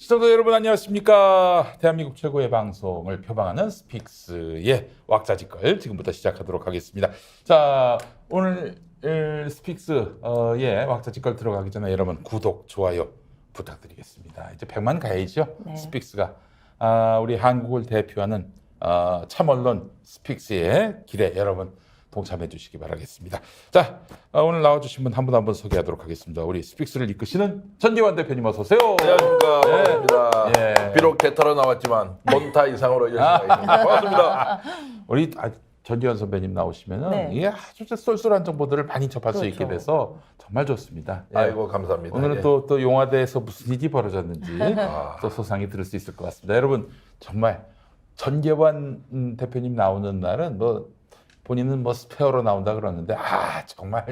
시청자 여러분 안녕하십니까? 대한민국 최고의 방송을 표방하는 스픽스의 왁자지껄 지금부터 시작하도록 하겠습니다. 자, 오늘 스픽스의 왁자지껄 들어가기 전에 여러분 구독, 좋아요 부탁드리겠습니다. 이제 100만 가야죠. 네. 스픽스가 우리 한국을 대표하는 참언론 스픽스의 길에 여러분 동참해 주시기 바라겠습니다. 자, 오늘 나와주신 분 한 분 한 분 소개하도록 하겠습니다. 우리 스픽스를 이끄시는 전기환 대표님 어서 오세요. 안녕하십니까. 반갑습니다. 예. 비록 개타로 나왔지만 본타 이상으로 열심히 하겠습니다. 반갑습니다. 우리 전기환 선배님 나오시면은 네. 이게 아주 쏠쏠한 정보들을 많이 접할 수 있게 그렇죠. 돼서 정말 좋습니다. 예. 아이고 감사합니다. 오늘은 예. 또 용화대에서 무슨 일이 벌어졌는지 아. 또 소상히 들을 수 있을 것 같습니다. 여러분 정말 전기환 대표님 나오는 날은 본인은 스페어로 나온다 그러는데 정말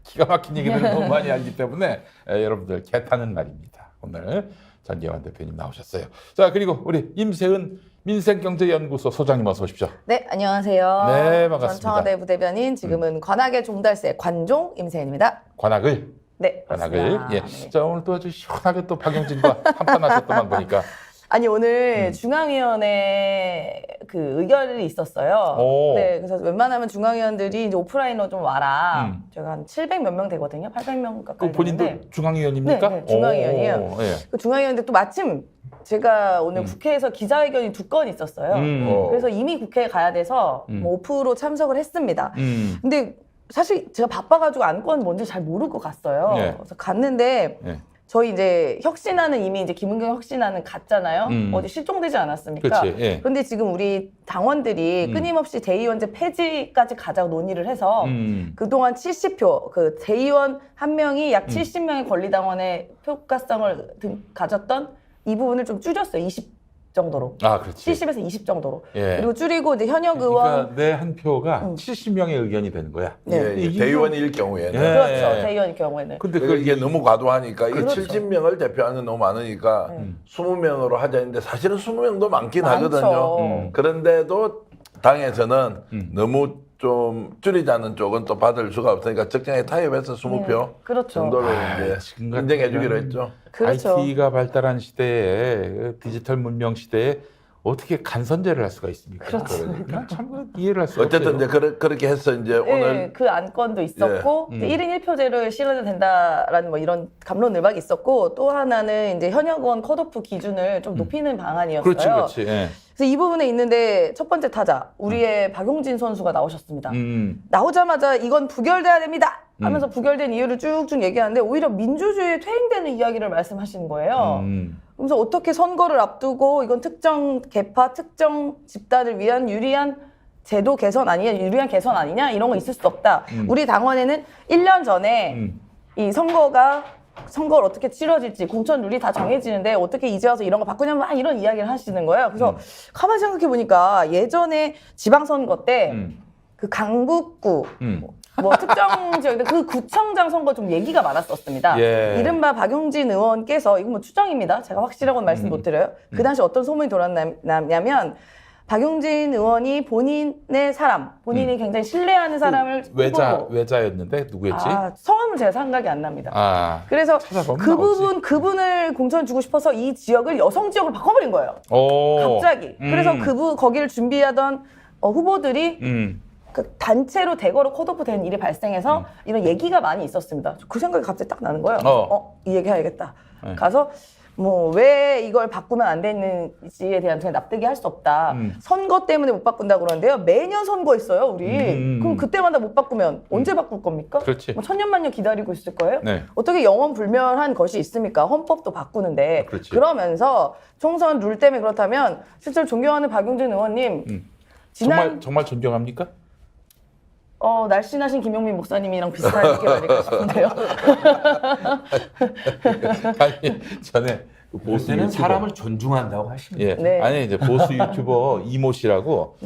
기가 막힌 얘기들을 너무 많이 알기 때문에 여러분들 개타는 날입니다. 오늘 전기환 대표님 나오셨어요. 자, 그리고 우리 임세은 민생경제연구소 소장님 어서 오십시오. 네, 안녕하세요. 네, 반갑습니다. 전 청와대 부대변인, 지금은 관악의 종달새 관종 임세은입니다. 관악을. 네, 그렇습니다. 예. 네. 자, 오늘 또 아주 시원하게 또 박영진과 한판하셨더만 보니까. 아니 오늘 중앙위원회 그 의결이 있었어요. 오. 네, 그래서 웬만하면 중앙위원들이 이제 오프라인으로 좀 와라. 음. 제가 한 700몇 명 되거든요. 800명 가까이 본인도 되는데. 중앙위원입니까? 네, 네, 중앙위원이에요. 오, 예. 그 중앙위원인데 또 마침 제가 오늘 국회에서 기자회견이 2건 있었어요. 그래서 이미 국회에 가야 돼서 뭐 오프로 참석을 했습니다. 근데 사실 제가 바빠가지고 안건 뭔지 잘 모르고 갔어요. 네. 그래서 갔는데 예. 저희 이제 혁신안은 이미 이제 김은경 혁신안은 갔잖아요. 어제 실종되지 않았습니까? 그치, 예. 그런데 지금 우리 당원들이 끊임없이 대의원제 폐지까지 가자고 논의를 해서 그동안 70표, 그 대의원 한 명이 약 70명의 권리당원의 표가성을 가졌던 이 부분을 좀 줄였어요. 20 정도로. 그렇지. 70에서 20 정도로. 예. 그리고 줄이고 이제 현역 의원. 그러니까 내 한 표가 70명의 의견이 되는 거야. 네. 예, 예. 대의원일 경우에는. 예. 그렇죠. 대의원의 경우에는. 근데 이게 너무 과도하니까 이게 그렇죠. 70명을 대표하는 건 너무 많으니까 20명으로 하자 했는데 사실은 20명도 많긴 많죠. 하거든요. 그런데도 당에서는 너무 좀 줄이자는 쪽은 또 받을 수가 없으니까 적정하게 타협해서 20표 그렇죠. 정도로 이제 지금 같은 인정해 주기로 했죠. 그렇죠. IT가 발달한 시대에 디지털 문명 시대에 어떻게 간선제를 할 수가 있습니까? 그렇습니다. 참 이해를 할 수가 어쨌든 없어요. 이제 그렇게 해서 이제 네, 오늘 그 안건도 있었고 이제 1인 1표제를 실현해도 된다라는 뭐 이런 갑론을박이 있었고 또 하나는 이제 현역 의원 컷오프 기준을 좀 높이는 방안이었어요. 그렇지. 예. 그래서 이 부분에 있는데 첫 번째 타자 우리의 박용진 선수가 나오셨습니다. 음. 나오자마자 이건 부결돼야 됩니다 하면서 부결된 이유를 쭉쭉 얘기하는데 오히려 민주주의에 퇴행되는 이야기를 말씀하시는 거예요. 그래서 어떻게 선거를 앞두고 이건 특정 계파, 특정 집단을 위한 유리한 제도 개선 아니냐, 유리한 개선 아니냐 이런 거 있을 수 없다. 우리 당원에는 1년 전에 이 선거를 어떻게 치러질지 공천 룰이 다 정해지는데 어떻게 이제 와서 이런 거 바꾸냐면 막 이런 이야기를 하시는 거예요. 그래서 가만히 생각해 보니까 예전에 지방선거 때 그 강북구 뭐 특정 지역인데 그 구청장 선거 좀 얘기가 많았었습니다. 예. 이른바 박용진 의원께서 이건 뭐 추정입니다. 제가 확실하고는 말씀 못 드려요. 그 당시 어떤 소문이 돌았냐면 박용진 의원이 본인의 사람, 본인이 굉장히 신뢰하는 사람을 후보로. 외자였는데 누구였지? 성함은 제가 생각이 안 납니다. 그래서 찾아보면 그 나오지. 그분을 공천 주고 싶어서 이 지역을 여성 지역으로 바꿔버린 거예요. 오. 갑자기. 그래서 거기를 준비하던 후보들이 그 단체로 대거로 컷오프 된 일이 발생해서 이런 얘기가 많이 있었습니다. 그 생각이 갑자기 딱 나는 거예요. 이 얘기 해야겠다. 가서 뭐 왜 이걸 바꾸면 안 되는지에 대한 그냥 납득이 할 수 없다. 선거 때문에 못 바꾼다 그러는데요. 매년 선거했어요, 우리. 그럼 그때마다 못 바꾸면 언제 바꿀 겁니까? 그렇지. 뭐 천년만년 기다리고 있을 거예요? 네. 어떻게 영원불멸한 것이 있습니까? 헌법도 바꾸는데. 그렇지. 그러면서 총선 룰 때문에 그렇다면 실제로 존경하는 박용진 의원님 정말 존경합니까? 날씬하신 김용민 목사님이랑 비슷한 얘기 아닐까 싶은데요. 아니 전에 그 보수 요새는 유튜버 사람을 존중한다고 하십니다. 예. 네. 아니 이제 보수 유튜버 이모 씨라고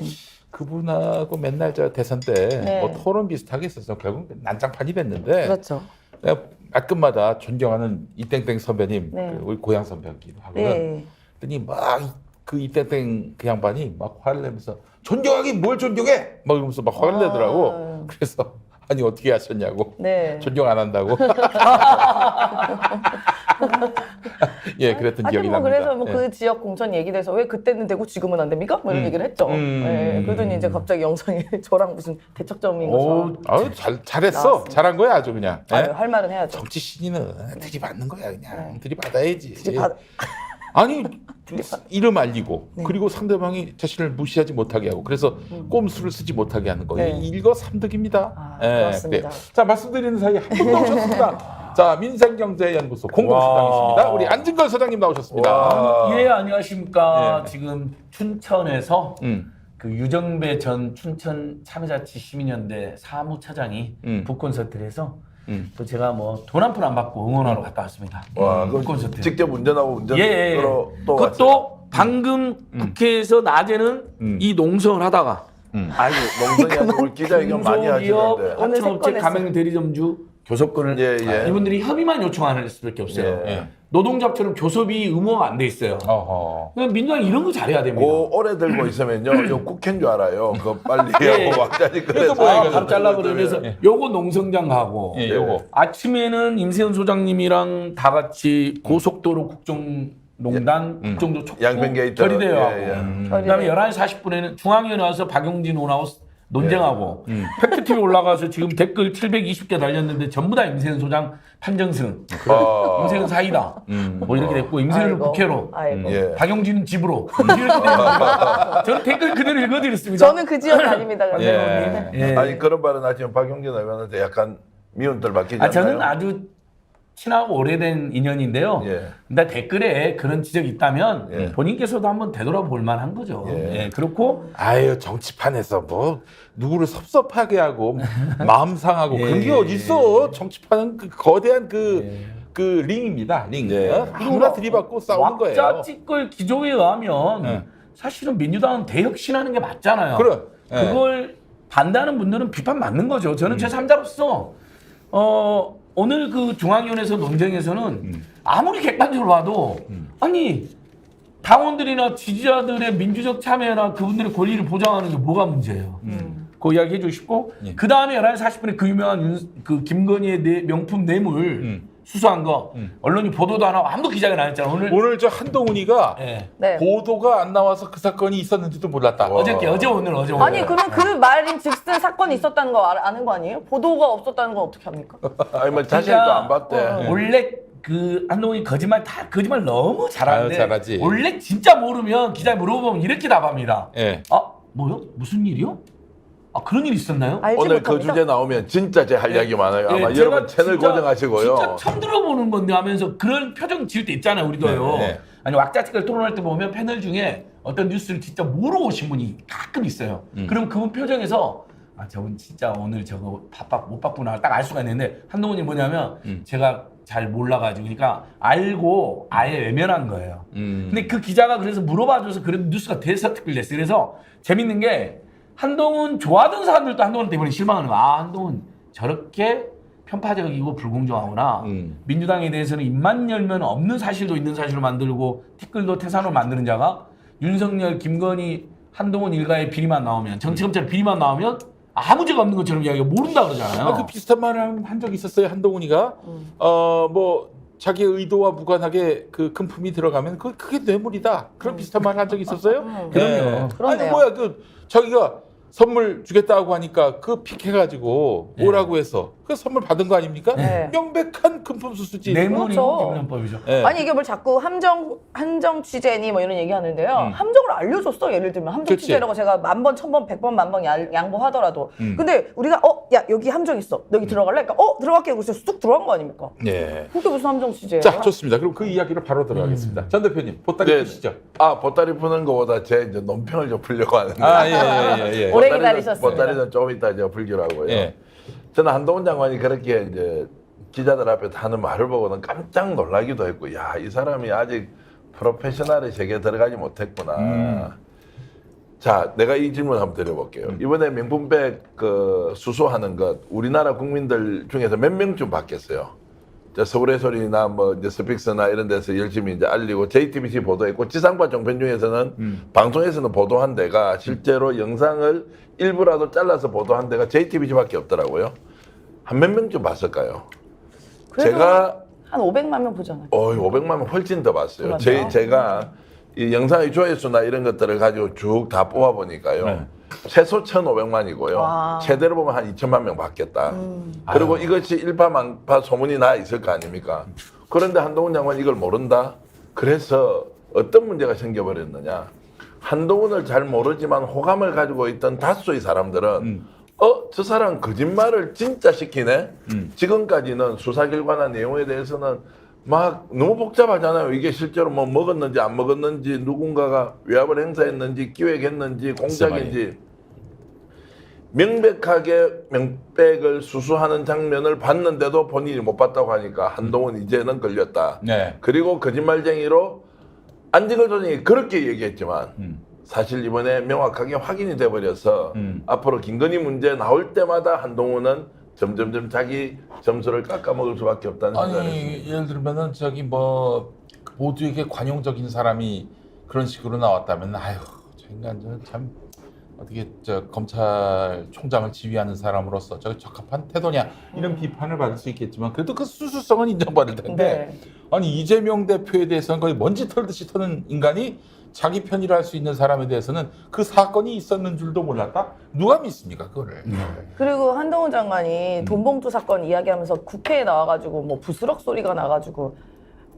그분하고 맨날 저 대선 때 네. 뭐 토론 비슷하게 했었어. 결국 난장판이 됐는데 그렇죠. 내가 가끔마다 존경하는 이땡땡 선배님, 네. 그 우리 고향 선배이기도 하거든. 네. 그랬더니 막 그 이땡땡 그 양반이 막 화를 내면서 존경하긴 뭘 존경해? 막 이러면서 막 화를 내더라고. 그래서 아니 어떻게 하셨냐고. 네. 존경 안 한다고. 예, 그랬던 하긴 기억이 뭐 납니다. 그래서 뭐 예. 그 지역 공천 얘기 돼서 왜 그때는 되고 지금은 안 됩니까? 뭐 이런 얘기를 했죠. 예, 그러더니 이제 갑자기 영상에 저랑 무슨 대척점인 것처럼 아유, 잘했어. 나왔습니다. 잘한 거야 아주 그냥. 예? 아유, 할 말은 해야죠. 정치 신인은 들이받는 거야 그냥. 들이받아야지. 들이받- 아니 이름 알리고 그리고 상대방이 자신을 무시하지 못하게 하고 그래서 꼼수를 쓰지 못하게 하는 거. 네. 일거삼득입니다. 아, 예, 그렇습니다. 자 말씀드리는 사이에 한 분 나오셨습니다. 자 민생경제연구소 공동수장이십니다. 우리 안진걸 소장님 나오셨습니다. 와. 예, 안녕하십니까. 예. 지금 춘천에서 음. 그 유정배 전 춘천 참여자치 시민연대 사무차장이 북콘서트에서 또 제가 뭐 돈 한 푼 안 받고 응원하러 갔다 왔습니다. 와, 그럼 북콘서트. 직접 운전하고 운전 예, 예. 또 왔어요. 그것도 방금 국회에서 낮에는 이 농성을 하다가 아이고 농성이 오늘 기자회견 많이 중소기업 하시는데. 오늘 하청업체 세 건 가맹 대리점주 교섭권을 예, 예. 이분들이 협의만 요청할 수밖에 없어요. 예. 노동자처럼 교섭이 의무화가 안 돼 있어요. 어허. 그러니까 민주당이 이런 거 잘해야 됩니다. 그 오래 들고 있으면요, 요 국회인 줄 알아요. 그거 빨리 예. 하고 왕자리 그래서 그래서 뭐야, 아, 이거 밥 잘라버리면서 요거 농성장 가고 예, 요거. 아침에는 임세현 소장님이랑 다 같이 고속도로 국정농단 국정도 촉구 양평 게이트. 결의대회 하고 예, 예. 그다음에 11시 40분에는 중앙위원회 와서 박용진 의원하고 논쟁하고 팩트TV 올라가서 지금 댓글 720개 달렸는데 전부 다 임세현 소장 판정승 아, 임세현 사이다 뭐 이렇게 됐고 임세현은 아이고, 국회로 아이고. 예. 박용진은 집으로 이렇게 됩니다. 저는 댓글 그대로 읽어드렸습니다. 저는 그 지역이 아닙니다. 근데. 예. 예. 아니 그런 말은 하지만 박용진 의원한테 약간 미움들 받기지 않나요? 저는 아주 친하고 오래된 인연인데요. 예. 근데 댓글에 그런 지적이 있다면 예. 본인께서도 한번 되돌아볼 만한 거죠. 예. 예, 그렇고 아유 정치판에서 뭐 누구를 섭섭하게 하고 마음 상하고 그런 게 어딨어. 정치판은 그 거대한 그 링입니다. 링. 예. 누구나 들이받고 싸우는 거예요. 왁자 찌껄 기조에 의하면 예. 사실은 민주당은 대혁신하는 게 맞잖아요. 그래. 예. 그걸 반대하는 분들은 비판 맞는 거죠. 저는 제3자로서 오늘 그 중앙위원회에서 논쟁에서는 아무리 객관적으로 봐도 아니 당원들이나 지지자들의 민주적 참여나 그분들의 권리를 보장하는 게 뭐가 문제예요. 그 이야기 해주시고 예. 그 다음에 11시 40분에 그 유명한 그 김건희의 명품 뇌물 수수한 거 언론이 보도도 안 하고 아무도 기자가 안 했잖아. 오늘 오늘 저 한동훈이가 예. 네. 보도가 안 나와서 그 사건이 있었는지도 몰랐다. 어제 오늘 아니 그러면 그 말인 즉슨 사건이 있었다는 거 아는 거 아니에요? 보도가 없었다는 건 어떻게 합니까? 아니 뭐 자세히도 안 봤대. 원래 그 한동훈이 거짓말 너무 잘하는데 아유, 잘하지. 원래 진짜 모르면 기자에 물어보면 이렇게 답합니다. 예. 아 뭐요? 무슨 일이요? 아 그런 일 있었나요? 알지 오늘 그 못합니다. 주제 나오면 진짜 제 할 이야기 많아요. 아마 예, 여러분 제가 채널 진짜- 고정하시고요. 진짜 처음 들어보는 건데 하면서 그런 표정 지을 때 있잖아요, 우리도요. 네, 네. 아니 왁자지껄 토론할 때 보면 패널 중에 어떤 뉴스를 진짜 모르고 오신 분이 가끔 있어요. 그럼 그분 표정에서 아 저분 진짜 오늘 저거 못 바쁘나 딱 알 수가 있는데 한동훈이 뭐냐면 제가 잘 몰라가지고 그러니까 알고 아예 외면한 거예요. 근데 그 기자가 그래서 물어봐줘서 그래도 뉴스가 대서특필 됐어요. 그래서 재밌는 게 한동훈 좋아하던 사람들도 한동훈 때문에 실망하는 거야. 아 한동훈 저렇게 편파적이고 불공정하구나. 민주당에 대해서는 입만 열면 없는 사실도 있는 사실로 만들고 티끌도 태산으로 만드는 자가 윤석열, 김건희, 한동훈 일가의 비리만 나오면 정치검찰 비리만 나오면 아무 죄가 없는 것처럼 이야기가 모른다 그러잖아요. 그 비슷한 말을 한 적이 있었어요. 한동훈이가 뭐 자기 의도와 무관하게 그 금품이 들어가면 그게 뇌물이다. 그런 비슷한 말을 한 적이 있었어요. 그럼요. 아니 그렇네요. 뭐야 그 자기가 선물 주겠다고 하니까 그 픽해가지고 오라고 해서 그 선물 받은 거 아닙니까? 네. 명백한 금품 수수지. 뇌물이고 그렇죠. 김영법이죠. 예. 아니 이게 뭘 자꾸 함정 취재니 뭐 이런 얘기 하는데요. 함정을 알려줬어. 예를 들면 함정 그치. 취재라고 제가 1000번, 1000번, 100번, 1000번 양보하더라도. 근데 우리가 야 여기 함정 있어. 여기 들어갈래? 그러니까 들어갈게 하고 쑥 들어간 거 아닙니까? 예. 그게 무슨 함정 취재예요? 자 좋습니다. 그럼 그 이야기를 바로 들어가겠습니다. 전 대표님 보따리 네. 푸시죠. 아 보따리 푸는 거보다 제 이제 논평을 좀 풀려고 하는데. 예. 오래 기다리셨습니다. 보따리는 좀 이따 제가 풀기로 하고요. 예. 저는 한동훈 장관이 그렇게 이제 기자들 앞에 하는 말을 보고는 깜짝 놀라기도 했고, 야, 이 사람이 아직 프로페셔널의 세계에 들어가지 못했구나. 자, 내가 이 질문 한번 드려볼게요. 이번에 명품백 그 수수하는 것 우리나라 국민들 중에서 몇 명쯤 받겠어요? 저 서울의 소리나 뭐 이제 스픽스나 이런 데서 열심히 이제 알리고 JTBC 보도했고 지상파 종편 중에서는 방송에서는 보도한 데가 실제로 영상을 일부라도 잘라서 보도한 데가 JTBC밖에 없더라고요. 한 몇 명쯤 봤을까요? 그래도 제가 한 500만 명 보잖아요. 500만 명 훨씬 더 봤어요. 정말요? 제가 이 영상의 조회수나 이런 것들을 가지고 쭉 다 뽑아 보니까요. 네. 최소 1,500만이고요. 와. 최대로 보면 한 2천만 명 받겠다. 그리고 이것이 일파만파 소문이 나 있을 거 아닙니까? 그런데 한동훈 장관이 이걸 모른다? 그래서 어떤 문제가 생겨버렸느냐? 한동훈을 잘 모르지만 호감을 가지고 있던 다수의 사람들은 저 사람 거짓말을 진짜 시키네? 지금까지는 수사 결과나 내용에 대해서는 막 너무 복잡하잖아요. 이게 실제로 뭐 먹었는지 안 먹었는지 누군가가 외압을 행사했는지 기획했는지 공작인지 명백하게 명백을 수수하는 장면을 봤는데도 본인이 못 봤다고 하니까 한동훈 이제는 걸렸다. 네. 그리고 거짓말쟁이로 안진걸 조정이 그렇게 얘기했지만 사실 이번에 명확하게 확인이 돼버려서 앞으로 김건희 문제 나올 때마다 한동훈은 점점점 자기 점수를 깎아먹을 수밖에 없다는 생각을 했습니다. 아니 예를 들면은 저기 뭐 모두에게 관용적인 사람이 그런 식으로 나왔다면 아유 저 인간은 참 어떻게 저 검찰총장을 지휘하는 사람으로서 저 적합한 태도냐 이런 비판을 받을 수 있겠지만 그래도 그 수수성은 인정받을 텐데 네. 아니 이재명 대표에 대해서는 거의 먼지 털듯이 터는 인간이 자기 편의를 할 수 있는 사람에 대해서는 그 사건이 있었는 줄도 몰랐다? 누가 믿습니까 그거를? 그리고 한동훈 장관이 돈봉투 사건 이야기하면서 국회에 나와가지고 뭐 부스럭 소리가 나가지고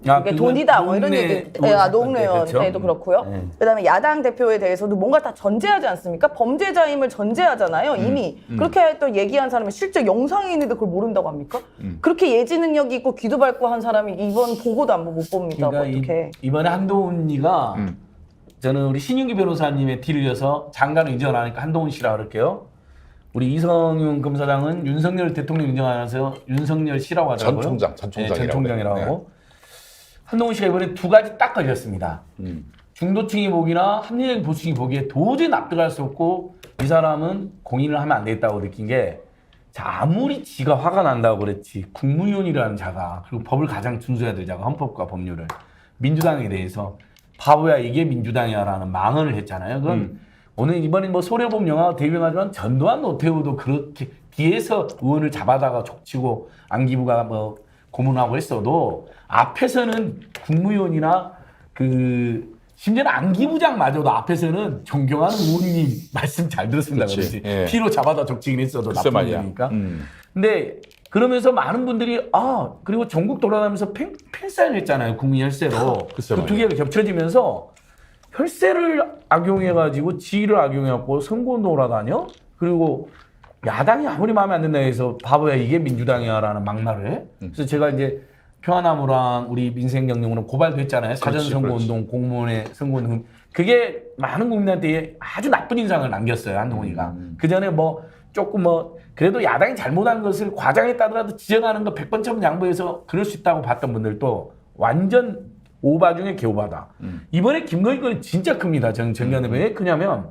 이게 돈이다 뭐 이런 얘기, 노웅래 의원에도 그렇고요. 네. 그다음에 야당 대표에 대해서도 뭔가 다 전제하지 않습니까? 범죄자임을 전제하잖아요. 이미 그렇게 또 얘기한 사람이 실제 영상이 있는데 그걸 모른다고 합니까? 그렇게 예지 능력이 있고 귀도 밝고 한 사람이 이번 보고도 안 보고 못 봅니다. 그러니까 어떻게? 이번에 한동훈이가 저는 우리 신윤기 변호사님의 뒤를 이어서 장관을 인정하니까 한동훈 씨라 그럴게요. 우리 이성윤 검사장은 윤석열 대통령 인정하면서 윤석열 씨라고 하더라고요. 전 총장이라고. 전 총장이라고 네. 하고. 한동훈 씨가 이번에 두 가지 딱 걸렸습니다. 중도층이 보기나 합리적인 보수층이 보기에 도저히 납득할 수 없고 이 사람은 공인을 하면 안 되겠다고 느낀 게 자, 아무리 지가 화가 난다고 그랬지 국무위원이라는 자가 그리고 법을 가장 준수해야 될 자가 헌법과 법률을 민주당에 대해서 바보야 이게 민주당이야 라는 망언을 했잖아요. 그건 오늘 이번에 뭐 소래범 영화가 대유행하지만 전두환 노태우도 그렇게 뒤에서 의원을 잡아다가 족치고 안기부가 뭐 고문하고 했어도 앞에서는 국무위원이나 그 심지어는 안기부장마저도 앞에서는 존경하는 의원님 말씀 잘 들었습니다. 그렇지. 그렇지. 예. 피로 잡아다 족치긴 했어도 글쎄 나쁜 말이야. 거니까. 근데 그러면서 많은 분들이 그리고 전국 돌아다니면서 팬사인을 했잖아요. 국민 혈세로. 글쎄 그 두 말이야. 개가 겹쳐지면서 혈세를 악용해가지고 지위를 악용해갖고 선거 놀아다녀? 그리고 야당이 아무리 마음에 안 든다 해서 바보야 이게 민주당이야 라는 막말을 해. 그래서 제가 이제 평화나무랑 우리 민생경영으로 고발도 했잖아요. 사전선거운동, 공무원의 선거운동. 그게 많은 국민한테 아주 나쁜 인상을 남겼어요. 한동훈이가. 그전에 뭐 조금 뭐 그래도 야당이 잘못한 것을 과장했다더라도 지적하는 거 100번 처럼 양보해서 그럴 수 있다고 봤던 분들도 완전 오바 중에 개오바다. 이번에 김건희 건이 진짜 큽니다. 저는 정리하는 왜 크냐면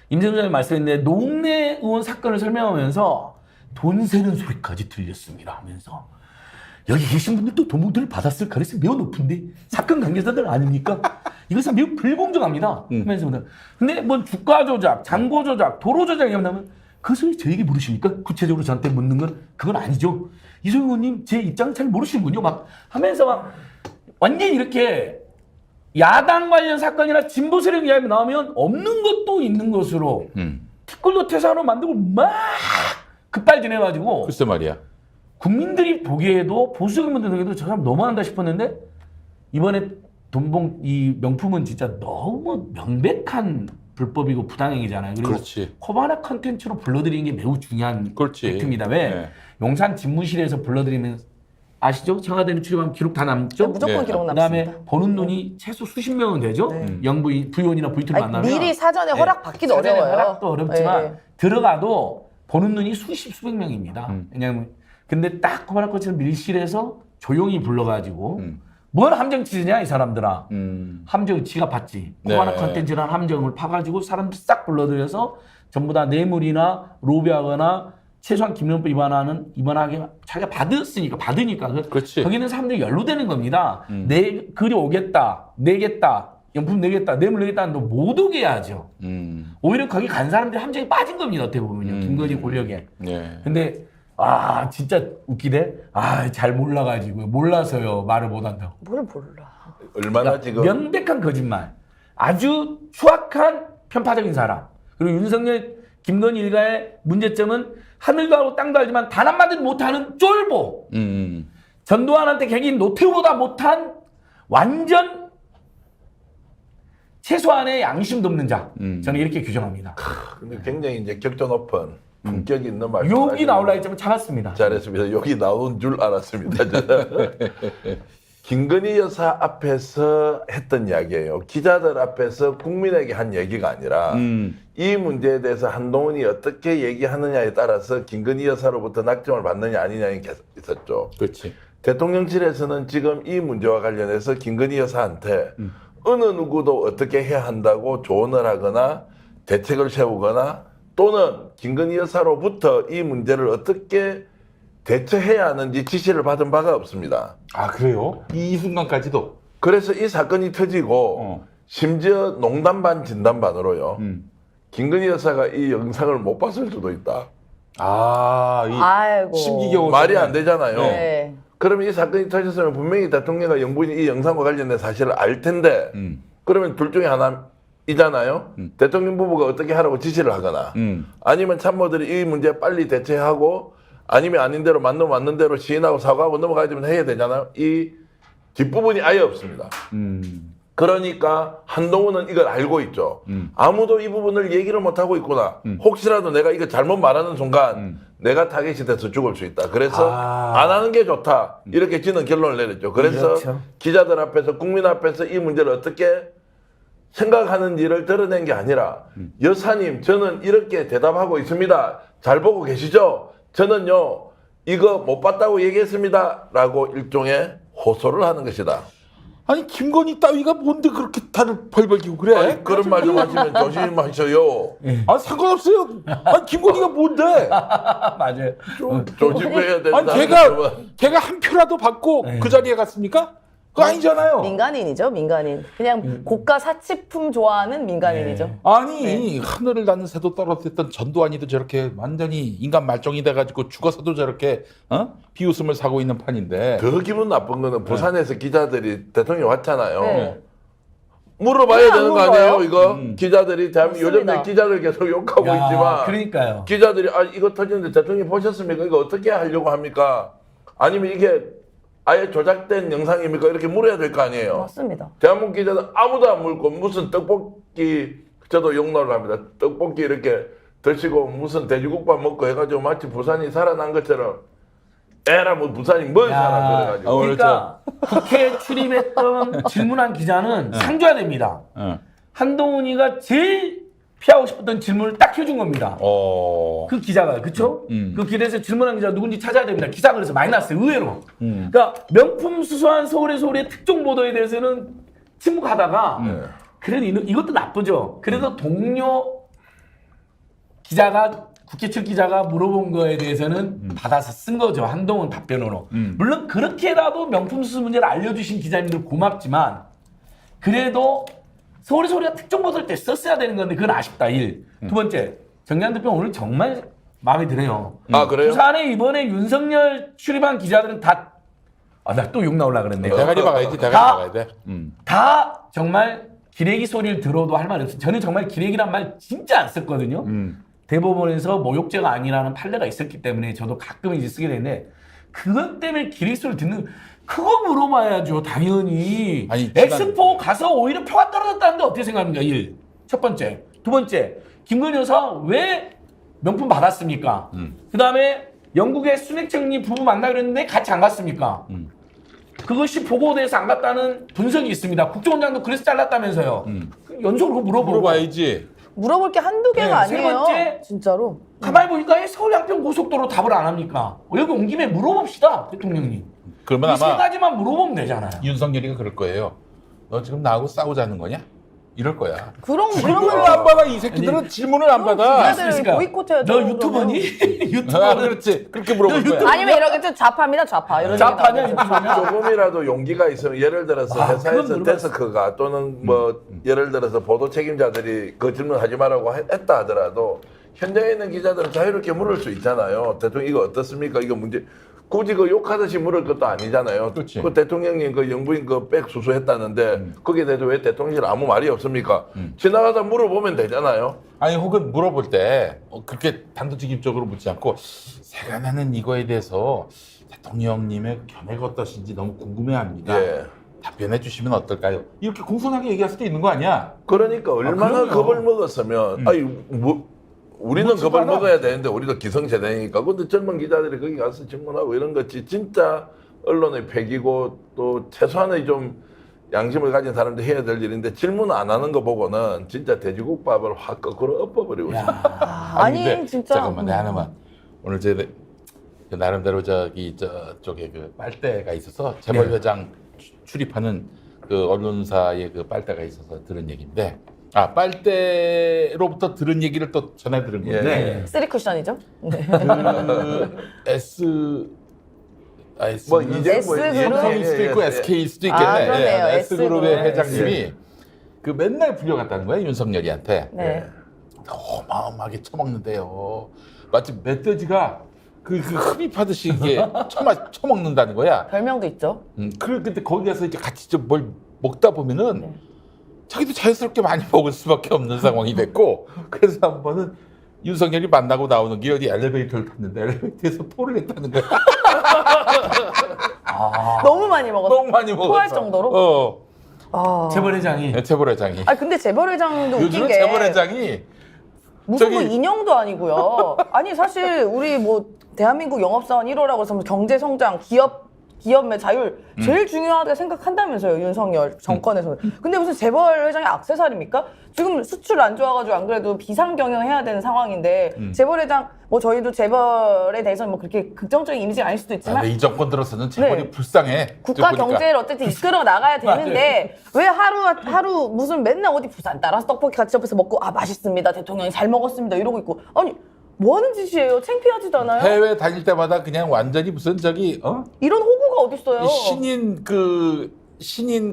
임재준 장님 말씀했는데 노웅래 의원 사건을 설명하면서 돈 세는 소리까지 들렸습니다 하면서 여기 계신 분들도 돈봉투를 받았을 가능성이 매우 높은데 사건 관계자들 아닙니까? 이것은 매우 불공정합니다 하면서 근데 뭐 주가 조작, 잔고 조작, 도로 조작이 나면 그것을 저에게 물으십니까? 구체적으로 저한테 묻는 건 그건 아니죠. 이소영 의원님 제 입장을 잘 모르시는군요 막 하면서 막 완전히 이렇게 야당 관련 사건이나 진보 세력 이야기 나오면 없는 것도 있는 것으로 티끌도 태산으로 만들고 막 급발진해가지고 글쎄 말이야. 국민들이 보기에도 보수 국민들 보기에도 저 사람 너무한다 싶었는데 이번에 이 명품은 진짜 너무 명백한 불법이고 부당행위잖아요. 그리고 그렇지. 코바나 컨텐츠로 불러들이는 게 매우 중요한 그렇지. 팩트입니다. 왜? 네. 용산 집무실에서 불러들이면 아시죠? 청와대는 출입하면 기록 다 남죠? 무조건 네. 기록 그다음에 남습니다. 보는 눈이 최소 수십 명은 되죠. 네. 부의원이나 부의투를 아니, 만나면 미리 사전에 허락 받기도 사전에 어려워요. 허락도 어렵지만 네. 들어가도 보는 눈이 수백 명입니다. 왜냐하면 근데 딱 코바나 컨텐츠를 밀실에서 조용히 불러가지고 뭔 함정 치느냐 이 사람들아. 함정 지가 봤지. 네. 코바나 컨텐츠라는 함정을 파가지고 사람들 싹 불러들여서 전부 다 뇌물이나 로비하거나 최소한 김영법 입안하게 자기가 받으니까 그렇지. 거기는 사람들이 연루되는 겁니다. 내 글이 오겠다, 내겠다, 연품 내겠다, 뇌물 내겠다는 못 오게 해야죠. 오히려 거기 간 사람들이 함정에 빠진 겁니다. 어떻게 보면요. 김건희 권력에. 네. 근데 아 진짜 웃기네. 아 잘 몰라가지고 몰라서요 말을 못한다고. 뭘 몰라. 얼마나 지금 명백한 거짓말. 아주 추악한 편파적인 사람. 그리고 윤석열, 김건희 일가의 문제점은 하늘도 알고 땅도 알지만 단 한마디도 못하는 쫄보. 전두환한테 괜히 노태우보다 못한 완전 최소한의 양심도 없는 자. 저는 이렇게 규정합니다. 근데 굉장히 이제 격조 높은 품격 있는 말씀. 욕이 나올라 했지만 참았습니다. 잘했습니다. 욕이 나온 줄 알았습니다. 저는. 김건희 여사 앞에서 했던 이야기예요. 기자들 앞에서 국민에게 한 얘기가 아니라 이 문제에 대해서 한동훈이 어떻게 얘기하느냐에 따라서 김건희 여사로부터 낙점을 받느냐 아니냐에 있었죠. 그렇지. 대통령실에서는 지금 이 문제와 관련해서 김건희 여사한테 어느 누구도 어떻게 해야 한다고 조언을 하거나 대책을 세우거나 또는 김건희 여사로부터 이 문제를 어떻게 대처해야 하는지 지시를 받은 바가 없습니다. 아 그래요? 이 순간까지도. 그래서 이 사건이 터지고 심지어 농담 반 진담 반으로요. 김건희 여사가 이 영상을 못 봤을 수도 있다. 아, 이 아이고. 심기경을 말이 안 되잖아요. 네. 그러면 이 사건이 터졌으면 분명히 대통령과 영부인이 이 영상과 관련된 사실을 알 텐데 그러면 둘 중에 하나이잖아요. 대통령 부부가 어떻게 하라고 지시를 하거나 아니면 참모들이 이 문제에 빨리 대처하고 아니면 아닌 대로 맞는 대로 시인하고 사과하고 넘어가야 되면 해야 되잖아요. 이 뒷부분이 아예 없습니다. 그러니까 한동훈은 이걸 알고 있죠. 아무도 이 부분을 얘기를 못하고 있구나. 혹시라도 내가 이거 잘못 말하는 순간 내가 타겟이 돼서 죽을 수 있다. 그래서 안 하는 게 좋다. 이렇게 지는 결론을 내렸죠. 그래서 그렇죠. 기자들 앞에서 국민 앞에서 이 문제를 어떻게 생각하는지를 드러낸 게 아니라 여사님 저는 이렇게 대답하고 있습니다. 잘 보고 계시죠? 저는요 이거 못 봤다고 얘기했습니다. 라고 일종의 호소를 하는 것이다. 아니 김건희 따위가 뭔데 그렇게 다들 벌벌 기고 그래? 아니, 그런 말 좀 하시면 조심하셔요. 아 상관없어요. 아니 김건희가 뭔데? 맞아요. 좀 조심해야 된다. 아니 걔가 한 표라도 받고 그 자리에 갔습니까? 그거 아니잖아요. 민간인이죠, 민간인. 그냥 고가 사치품 좋아하는 민간인이죠. 아니 하늘을 나는 새도 떨어졌던 전두환이도 저렇게 완전히 인간 말종이 돼가지고 죽어서도 저렇게 비웃음을 사고 있는 판인데. 더 기분 나쁜 거는 부산에서 기자들이 대통령 왔잖아요. 네. 물어봐야 안 되는 거 물어봐요? 아니에요? 이거 기자들이 요즘 맞습니다. 기자들 계속 욕하고 야, 있지만 그러니까요. 기자들이 이거 터지는데 대통령 보셨습니까? 이거 어떻게 하려고 합니까? 아니면 이게 아예 조작된 영상입니까? 이렇게 물어야 될 거 아니에요. 맞습니다. 대한민국 기자는 아무도 안 물고 무슨 떡볶이 저도 욕나를 합니다. 떡볶이 이렇게 드시고 무슨 돼지국밥 먹고 해가지고 마치 부산이 살아난 것처럼 에라 뭐 부산이 뭘 살아 그래가지고. 그러니까 국회 출입했던 질문한 기자는 상줘야 됩니다. 한동훈이가 제일 피하고 싶었던 질문을 딱 해준 겁니다. 그 기자가 그쵸? 그 길에서 질문한 기자 누군지 찾아야 됩니다. 기사 그래서 많이 났어요. 의외로. 그러니까 명품 수수한 서울의 특종 보도에 대해서는 침묵하다가 그래도 이것도 나쁘죠. 그래도 동료 기자가 국회 출 기자가 물어본 거에 대해서는 받아서 쓴 거죠. 한동훈 답변으로. 물론 그렇게라도 명품 수수 문제를 알려주신 기자님들 고맙지만 그래도 서울의 소리가 특종 보도할 때 썼어야 되는 건데 그건 아쉽다. 1. 두 번째, 정량 대표 오늘 정말 마음에 드네요. 아 그래요? 부산에 이번에 윤석열 출입한 기자들은 다 나 또 욕 나오려고 그랬네요. 대가리 박아야지. 대가리 박아야 돼. 다 정말 기레기 소리를 들어도 할 말이 없어요. 저는 정말 기레기란 말 진짜 안 썼거든요. 대법원에서 모욕죄가 아니라는 판례가 있었기 때문에 저도 가끔 이제 쓰게 되는데 그것 때문에 기레기 소리를 듣는 그거 물어봐야죠. 당연히. 아니, 엑스포 가서 오히려 표가 떨어졌다는데 어떻게 생각합니까? 1. 첫 번째. 두 번째. 김건희 여사 왜 명품 받았습니까? 그 다음에 영국의 순핵청리 부부 만나기로 했는데 같이 안 갔습니까? 그것이 보고돼서 안 갔다는 분석이 있습니다. 국정원장도 그래서 잘랐다면서요. 연속으로 물어보고. 물어봐야지. 물어볼 게 한두 개가 네, 세 아니에요. 번째. 진짜로. 가만히 보니까 왜 서울 양평 고속도로 답을 안 합니까? 여기 온 김에 물어봅시다, 대통령님. 그러면 이 세 아마 가지만 물어보면 되잖아요. 윤석열이가 그럴 거예요. 너 지금 나하고 싸우자는 거냐? 이럴 거야. 질문을 그러면 안 받아. 이 새끼들은 질문을 안 받아. 기자들 있을까요? 보이콧해야죠, 너 그러면. 유튜버니? 아, 유튜버. 그렇지. 그렇게 물어볼 거야. 아니면 이러겠죠. 좌파입니다, 좌파. 이런 좌파냐, 얘기 나오겠죠. 유튜버냐? 조금이라도 용기가 있으면 예를 들어서 그건 회사에서 물어봤어. 데스크가 또는 뭐 예를 들어서 보도 책임자들이 그 질문 하지 말라고 했다 하더라도 현장에 있는 기자들은 자유롭게 물을 수 있잖아요. 대통령 이거 어떻습니까? 이거 문제 굳이 그 욕하듯이 물을 것도 아니잖아요. 그렇지. 그 대통령님 그 영부인 그 백 수수했다는데 거기에 대해서 왜 대통령실 아무 말이 없습니까? 지나가다 물어보면 되잖아요. 아니 혹은 물어볼 때 그렇게 단도직입적으로 묻지 않고 세간하는 이거에 대해서 대통령님의 견해가 어떠신지 너무 궁금해합니다. 예. 답변해 주시면 어떨까요? 이렇게 공손하게 얘기할 수도 있는 거 아니야? 그러니까 얼마나 그럼요. 겁을 먹었으면 아니 뭐 우리는 묻지도 겁을 않아. 먹어야 되는데 우리도 기성세대니까 근데 젊은 기자들이 거기 가서 질문하고 이런 거지 진짜 언론의 폐기고 또 최소한의 좀 양심을 가진 사람들이 해야 될 일인데 질문 안 하는 거 보고는 진짜 돼지국밥을 확 거꾸로 엎어버리고 싶어. 아니 근데 진짜. 잠깐만 내 하나만 오늘 제 그 나름대로 저기 저쪽에 그 빨대가 있어서 재벌 네. 회장 출입하는 그 언론사의 그 빨대가 있어서 들은 얘기인데 빨대로부터 들은 얘기를 또 전해 들은 건데 예. 쓰리 쿠션이죠. 네. 그 S 뭐 S는 이제 S 그룹? 삼성일 수도 있고 SK일 수도 있겠네. 아, 그러네요. S그룹의 S그룹. 회장님이 그 맨날 불려갔다는 거예요 윤석열이한테. 네. 어마어마하게 처먹는데요. 마치 멧돼지가 그 흡입하듯이 이게 처먹는다는 거야. 별명도 있죠. 근데 거기 가서 이제 같이 좀 뭘 먹다 보면은 네. 자기도 자연스럽게 많이 먹을 수밖에 없는 상황이 됐고 그래서 한 번은 윤석열이 만나고 나오는 게 어디 엘리베이터를 탔는데 엘리베이터에서 토를 했다는 거야. 너무 많이 먹었어. 너무 많이 먹었어. 토할 정도로? 아. 재벌 회장이 재벌 회장이. 아 근데 재벌 회장도 웃긴 요즘은 게 재벌 회장이 무슨 뭐 저기- 인형도 아니고요. 아니 사실 우리 뭐 대한민국 영업사원 1호라고 해서 뭐 경제 성장, 기업의 자율 제일 중요하게 생각한다면서요 윤석열 정권에서는. 근데 무슨 재벌 회장이 액세서리입니까? 지금 수출 안 좋아가지고 안 그래도 비상 경영해야 되는 상황인데 재벌 회장 뭐 저희도 재벌에 대해서는 뭐 그렇게 극정적인 이미지가 아닐 수도 있지만 근데 이 정권 들어서는 재벌이 네. 불쌍해. 국가 보니까. 경제를 어쨌든 이끌어 나가야 되는데 왜 하루 무슨 맨날 어디 부산 따라서 떡볶이 같이 옆에서 먹고 아 맛있습니다 대통령이 잘 먹었습니다 이러고 있고 아니 뭐 하는 짓이에요? 창피하지도 않아요? 해외 다닐 때마다 그냥 완전히 무슨 이런 호구가 어딨어요? 신인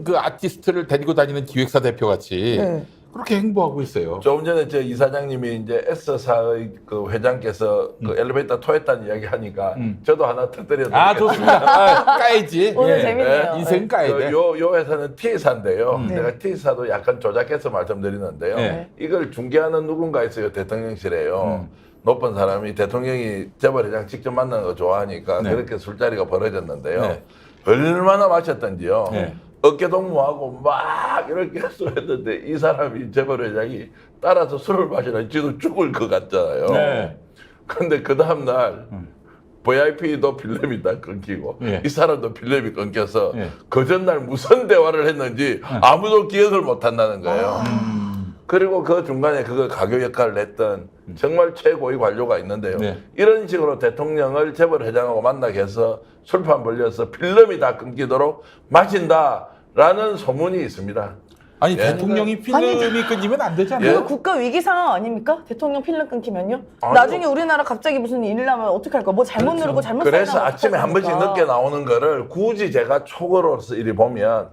그 아티스트를 데리고 다니는 기획사 대표 같이 네. 그렇게 행보하고 있어요. 조금 전에 저 이사장님이 이제 S사의 그 회장께서 그 엘리베이터 토했다는 이야기 하니까 저도 하나 터뜨려도 아 좋습니다. 까야지. 오늘 예. 재밌네요. 인생 까야 돼. 요 회사는 T사인데요. 네. 내가 T사도 약간 조작해서 말씀드리는데요. 네. 이걸 중개하는 누군가 있어요. 대통령실에요. 높은 사람이 대통령이 재벌 회장 직접 만나는 거 좋아하니까 네. 그렇게 술자리가 벌어졌는데요. 네. 얼마나 마셨던지요. 네. 어깨 동무하고 막 이렇게 했는데 이 사람이 재벌 회장이 따라서 술을 마시라 지도 죽을 것 같잖아요. 네. 근데 그 다음날 VIP도 필름이 다 끊기고 예. 이 사람도 필름이 끊겨서 예. 그 전날 무슨 대화를 했는지 아무도 기억을 못 한다는 거예요. 그리고 그 중간에 그거 가교 역할을 했던 정말 최고의 관료가 있는데요. 네. 이런 식으로 대통령을 재벌 회장하고 만나게 해서 술판 벌려서 필름이 다 끊기도록 마신다라는 소문이 있습니다. 아니 예. 대통령이 필름이 끊기면 안 되잖아요. 예. 이거 국가 위기 상황 아닙니까? 대통령 필름 끊기면요? 아니요. 나중에 우리나라 갑자기 무슨 일 나면 어떻게 할까? 뭐 잘못 누르고 잘못 그래서 사인하면 아침에 한 번씩 어떡합니까? 늦게 나오는 거를 굳이 제가 촉으로서 이리 보면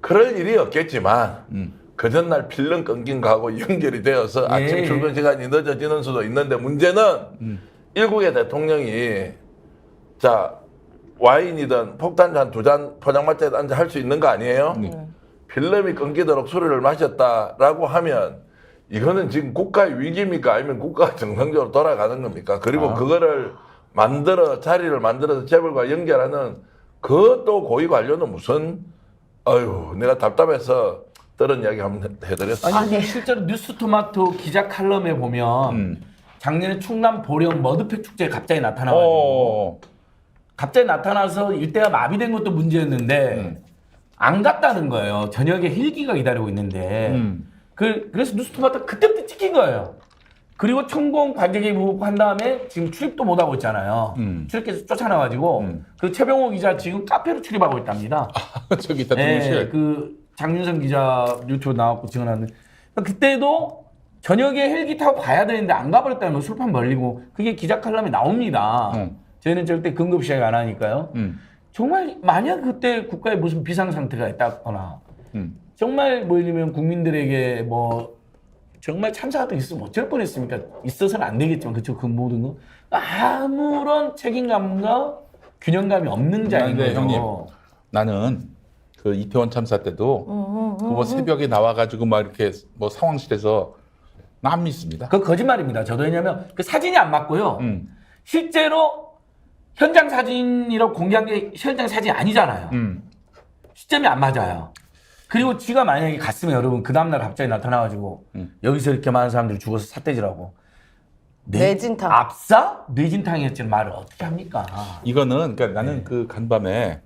그럴 일이 없겠지만 그 전날 필름 끊긴 거하고 연결이 되어서 아침 예. 출근 시간이 늦어지는 수도 있는데 문제는 일국의 대통령이 자 와인이든 폭탄주 한 2잔 포장마차에 앉아 할 수 있는 거 아니에요? 필름이 끊기도록 술을 마셨다라고 하면 이거는 지금 국가의 위기입니까? 아니면 국가가 정상적으로 돌아가는 겁니까? 그리고 그거를 자리를 만들어서 재벌과 연결하는 그것도 고위 관료는 무슨 아유 내가 답답해서 들은 이야기 한번 해드렸어요. 아니 근데 실제로 뉴스토마토 기자 칼럼에 보면 작년에 충남 보령 머드팩 축제에 갑자기 나타나가지고 갑자기 나타나서 일대가 마비된 것도 문제였는데 안 갔다는 거예요. 저녁에 헬기가 기다리고 있는데 그래서 뉴스토마토 그때부터 찍힌 거예요. 그리고 천공 관계기 보고 한 다음에 지금 출입도 못 하고 있잖아요. 출입께서 쫓아나가지고 그 최병호 기자 지금 카페로 출입하고 있답니다. 저기 대통령실. 그 장윤선 기자 유튜브 나왔고 증언하는데 그때도 저녁에 헬기 타고 가야 되는데 안 가버렸다는 거 술판 벌리고 그게 기자 칼럼에 나옵니다. 저희는 절대 근급 시행 안 하니까요. 정말 만약 그때 국가에 무슨 비상 상태가 있다거나 정말 뭐 예를 들면 국민들에게 뭐 정말 참사가 있으면 어쩔 뻔했습니까? 있어서는 안 되겠지만 그쵸 그 모든 거 아무런 책임감과 균형감이 없는 자인 근데 거죠. 형님, 나는 그 이태원 참사 때도 그 뭐 새벽에 나와가지고 막 이렇게 뭐 상황실에서 나 안 믿습니다. 그 거짓말입니다. 저도 왜냐면 그 사진이 안 맞고요. 음. 실제로 현장 사진이라고 공개한 게 현장 사진이 아니잖아요. 시점이 안 맞아요. 그리고 지가 만약에 갔으면 여러분 그 다음날 갑자기 나타나가지고 여기서 이렇게 많은 사람들이 죽어서 삿대질하고 뇌진탕. 압사? 뇌진탕이었지는 말을 어떻게 합니까? 이거는 그러니까 나는 그 간밤에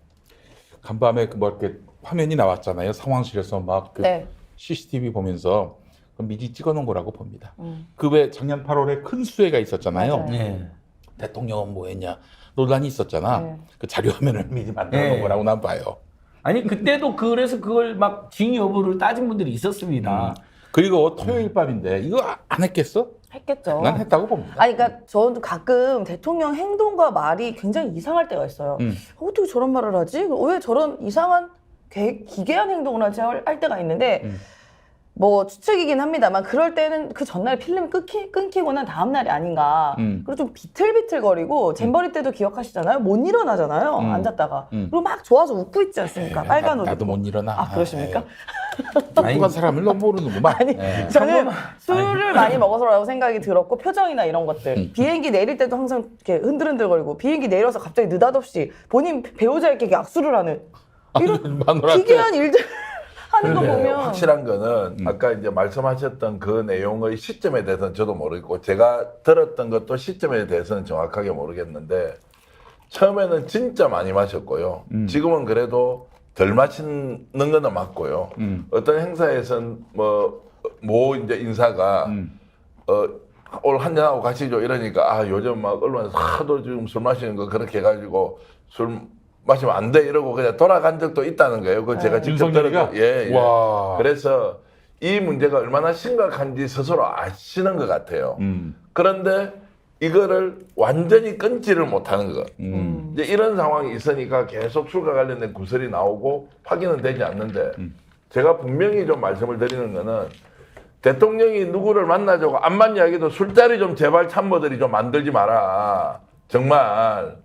그 뭐 이렇게 화면이 나왔잖아요. 상황실에서 막 그 네. CCTV 보면서 그 미리 찍어놓은 거라고 봅니다. 그 왜 작년 8월에 큰 수해가 있었잖아요. 맞아요. 네. 대통령은 뭐했냐 논란이 있었잖아. 네. 그 자료 화면을 미리 만들어놓은 네. 거라고 난 봐요. 아니 그때도 그래서 그걸 막 징 여부를 따진 분들이 있었습니다. 그리고 토요일 밤인데 이거 안 했겠어? 했겠죠. 난 했다고 봅니다. 아니, 그러니까 저도 가끔 대통령 행동과 말이 굉장히 이상할 때가 있어요. 어떻게 저런 말을 하지? 왜 저런 이상한 기괴한 행동을 하지? 할 때가 있는데 뭐 추측이긴 합니다만 그럴 때는 그 전날 필름이 끊기고 난 다음 날이 아닌가. 그리고 좀 비틀비틀거리고 잼버리 때도 기억하시잖아요. 못 일어나잖아요. 앉았다가. 그리고 막 좋아서 웃고 있지 않습니까? 빨간 옷. 나도 입고. 못 일어나. 아, 그러십니까? 똑똑한 사람을 너무 모르는구만. 아니, 예. 저는 술을 많이 먹어서라고 생각이 들었고 표정이나 이런 것들 비행기 내릴 때도 항상 이렇게 흔들흔들거리고 비행기 내려서 갑자기 느닷없이 본인 배우자에게 악수를 하는 이런 마누라한테. 기괴한 일들 하는 거 근데 보면 확실한 거는 아까 이제 말씀하셨던 그 내용의 시점에 대해서는 저도 모르겠고 제가 들었던 것도 시점에 대해서는 정확하게 모르겠는데 처음에는 진짜 많이 마셨고요. 지금은 그래도 덜 마시는 거는 맞고요. 어떤 행사에선 모 이제 인사가 오늘 한잔하고 가시죠 이러니까 아 요즘 막 언론에서 하도 지금 술 마시는 거 그렇게 해가지고 술 마시면 안 돼 이러고 그냥 돌아간 적도 있다는 거예요. 그 제가 직접 윤석열이가? 들은 예. 와. 그래서 이 문제가 얼마나 심각한지 스스로 아시는 것 같아요. 그런데 이거를 완전히 끊지를 못하는 거. 이제 이런 상황이 있으니까 계속 술과 관련된 구설이 나오고 확인은 되지 않는데 제가 분명히 좀 말씀을 드리는 거는 대통령이 누구를 만나자고 암만 이야기도 술자리 좀 제발 참모들이 좀 만들지 마라. 정말